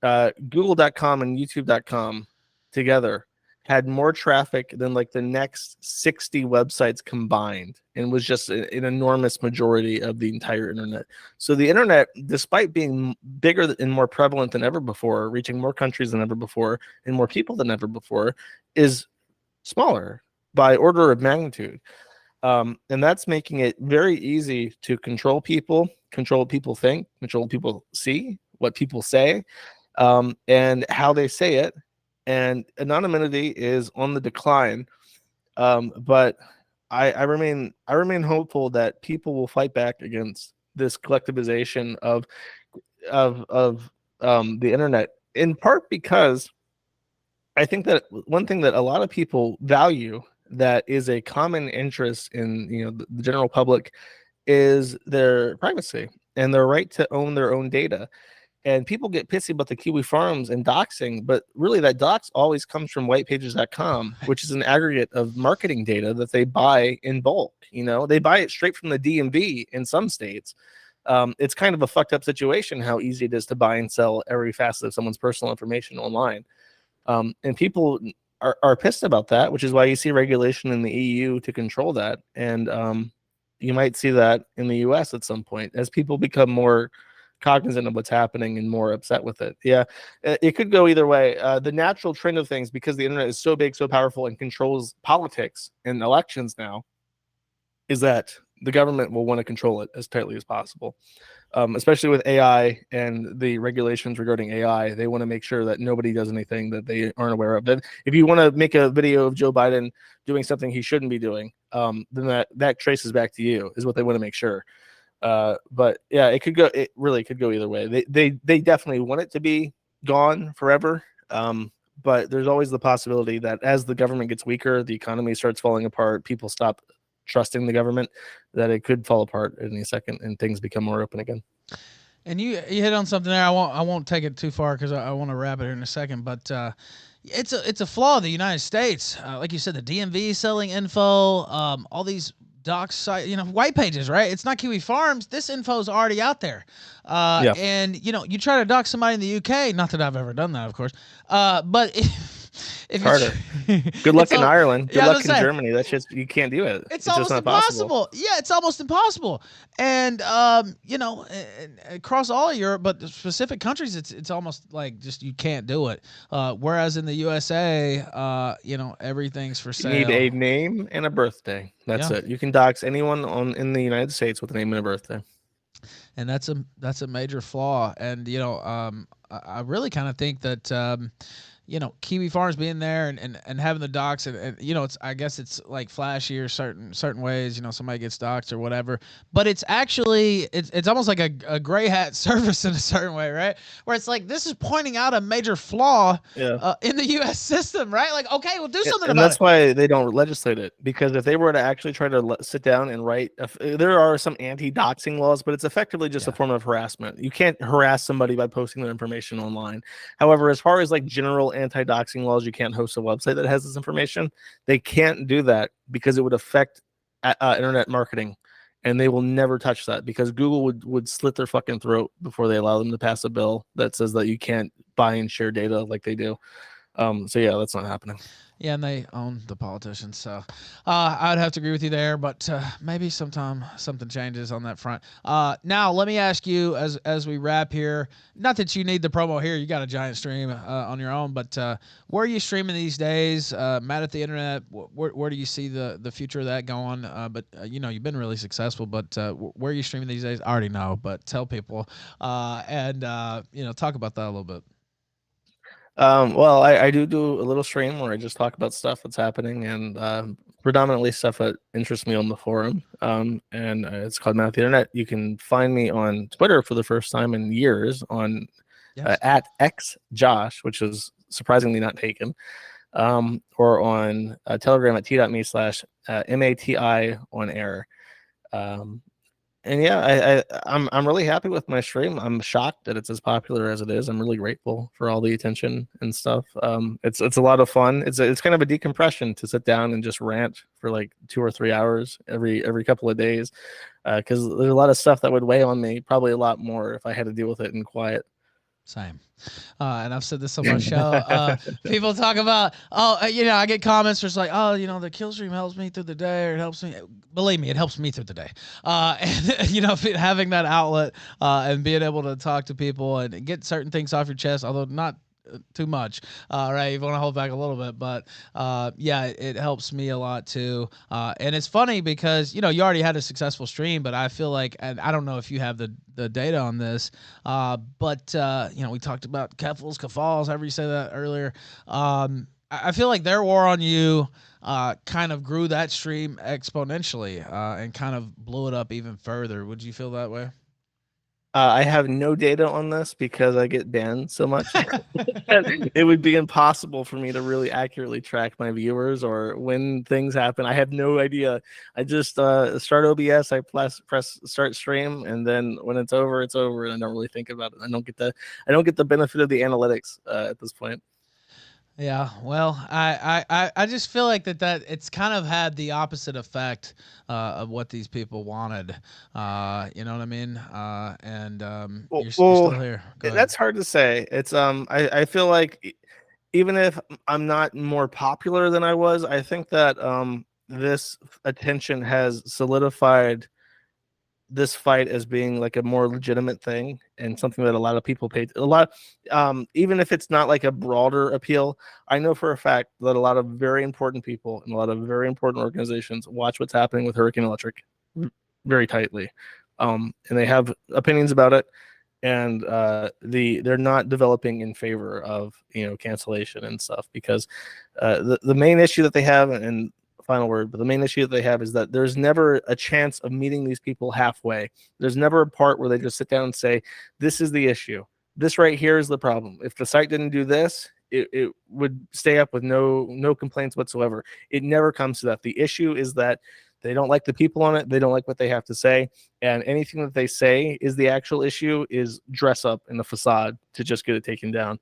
Speaker 2: Google.com and YouTube.com together had more traffic than like the next 60 websites combined, and was just an enormous majority of the entire internet. So the internet, despite being bigger and more prevalent than ever before, reaching more countries than ever before and more people than ever before, is smaller by order of magnitude. And that's making it very easy to control people, control what people think, control what people see, what people say, and how they say it. And anonymity is on the decline. But I remain hopeful that people will fight back against this collectivization of the internet, in part because I think that one thing that a lot of people value that is a common interest in the general public is their privacy and their right to own their own data. And people get pissy about the Kiwi Farms and doxing, but really that dox always comes from whitepages.com, which is an aggregate of marketing data that they buy in bulk. They buy it straight from the DMV in some states. It's kind of a fucked up situation how easy it is to buy and sell every facet of someone's personal information online. And people are pissed about that, which is why you see regulation in the EU to control that. And you might see that in the US at some point as people become more cognizant of what's happening and more upset with it. Yeah, it could go either way. The natural trend of things, because the internet is so big, so powerful, and controls politics and elections now, is that the government will want to control it as tightly as possible. Especially with AI and the regulations regarding AI, they want to make sure that nobody does anything that they aren't aware of. If you want to make a video of Joe Biden doing something he shouldn't be doing, then that traces back to you, is what they want to make sure. But yeah, it really could go either way. They definitely want it to be gone forever. But there's always the possibility that as the government gets weaker, the economy starts falling apart, people stop trusting the government, that it could fall apart in a second and things become more open again.
Speaker 1: And you hit on something there. I won't take it too far because I want to wrap it here in a second. But it's a flaw of the United States. Like you said, the DMV selling info, all these docs site, white pages, right? It's not Kiwi Farms. This info is already out there.
Speaker 2: Yeah.
Speaker 1: And you try to dox somebody in the UK. Not that I've ever done that, of course. But if
Speaker 2: Harder. Good luck in Ireland. Good luck in Germany. That's just, you can't do it.
Speaker 1: It's almost
Speaker 2: just not
Speaker 1: impossible.
Speaker 2: possible.
Speaker 1: Yeah, it's almost impossible. And across all of Europe, but the specific countries, it's almost like just you can't do it. Whereas in the USA, everything's for sale.
Speaker 2: You need a name and a birthday. That's it. You can dox anyone in the United States with a name and a birthday.
Speaker 1: And that's a major flaw. And I really kind of think that Kiwi Farms being there and having the docs and it's, I guess it's like flashier certain ways, somebody gets doxed or whatever, but it's actually, it's almost like a gray hat service in a certain way, right? Where it's like, this is pointing out a major flaw in the U.S. system, right? Like, okay, we'll do something about it.
Speaker 2: And that's why they don't legislate it, because if they were to actually try to sit down and write, there are some anti-doxing laws, but it's effectively just a form of harassment. You can't harass somebody by posting their information online. However, as far as like general anti-doxing laws, you can't host a website that has this information. They can't do that because it would affect internet marketing, and they will never touch that because Google would slit their fucking throat before they allow them to pass a bill that says that you can't buy and share data like they do. So yeah, that's not happening.
Speaker 1: Yeah, and they own the politicians, so I'd have to agree with you there. But maybe sometime something changes on that front. Now, let me ask you as we wrap here. Not that you need the promo here; you got a giant stream on your own. But where are you streaming these days? Mad at the internet. Where do you see the future of that going? But you know, you've been really successful. But where are you streaming these days? I already know, but tell people and you know, talk about that a little bit.
Speaker 2: Well, I do a little stream where I just talk about stuff that's happening and predominantly stuff that interests me on the forum. And it's called Mouth the Internet. You can find me on Twitter for the first time in years on
Speaker 1: Yes.
Speaker 2: at xjosh, which is surprisingly not taken, or on Telegram at t.me/mati on air. Um, and yeah, I'm really happy with my stream. I'm shocked that it's as popular as it is. I'm really grateful for all the attention and stuff. It's a lot of fun. It's kind of a decompression to sit down and just rant for like 2 or 3 hours every couple of days, because there's a lot of stuff that would weigh on me, probably a lot more if I had to deal with it in quiet.
Speaker 1: Same. And I've said this on my show. People talk about, oh, you know, I get comments just like, oh, you know, the Killstream helps me through the day, or it helps me. Believe me, it helps me through the day. And you know, having that outlet and being able to talk to people and get certain things off your chest, although not too much, right? You want to hold back a little bit, but yeah, it helps me a lot too. And it's funny because you know you already had a successful stream, but I feel like, and I don't know if you have the data on this, but you know we talked about Keffals, Kafals, however you say that earlier. I feel like their war on you kind of grew that stream exponentially and kind of blew it up even further. Would you feel that way?
Speaker 2: I have no data on this because I get banned so much. It would be impossible for me to really accurately track my viewers or when things happen. I have no idea. I just start OBS, I press start stream, and then when it's over, and I don't really think about it. I don't get the benefit of the analytics at this point.
Speaker 1: Yeah, well, I just feel like that it's kind of had the opposite effect of what these people wanted. You know what I mean? And you're still here. Go ahead.
Speaker 2: That's hard to say. It's I feel like even if I'm not more popular than I was, I think that this attention has solidified this fight as being like a more legitimate thing and something that a lot of people pay a lot, even if it's not like a broader appeal. I know for a fact that a lot of very important people and a lot of very important organizations watch what's happening with Hurricane Electric very tightly, and they have opinions about it, and they're not developing in favor of cancellation and stuff, because the main issue that they have, and final word, but the main issue that they have is that there's never a chance of meeting these people halfway. There's never a part where they just sit down and say, this is the issue. This right here is the problem. If the site didn't do this, it would stay up with no complaints whatsoever. It never comes to that. The issue is that they don't like the people on it. They don't like what they have to say. And anything that they say is the actual issue is dress up in the facade to just get it taken down.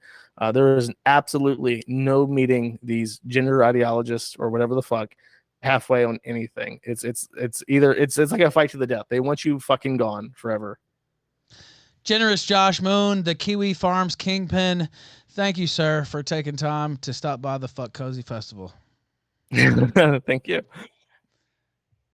Speaker 2: There is absolutely no meeting these gender ideologists or whatever the fuck halfway on anything. It's like a fight to the death. They want you fucking gone forever.
Speaker 1: Generous Josh Moon, the Kiwi Farms Kingpin. Thank you, sir, for taking time to stop by the Fuck Cozy Festival.
Speaker 2: Thank you.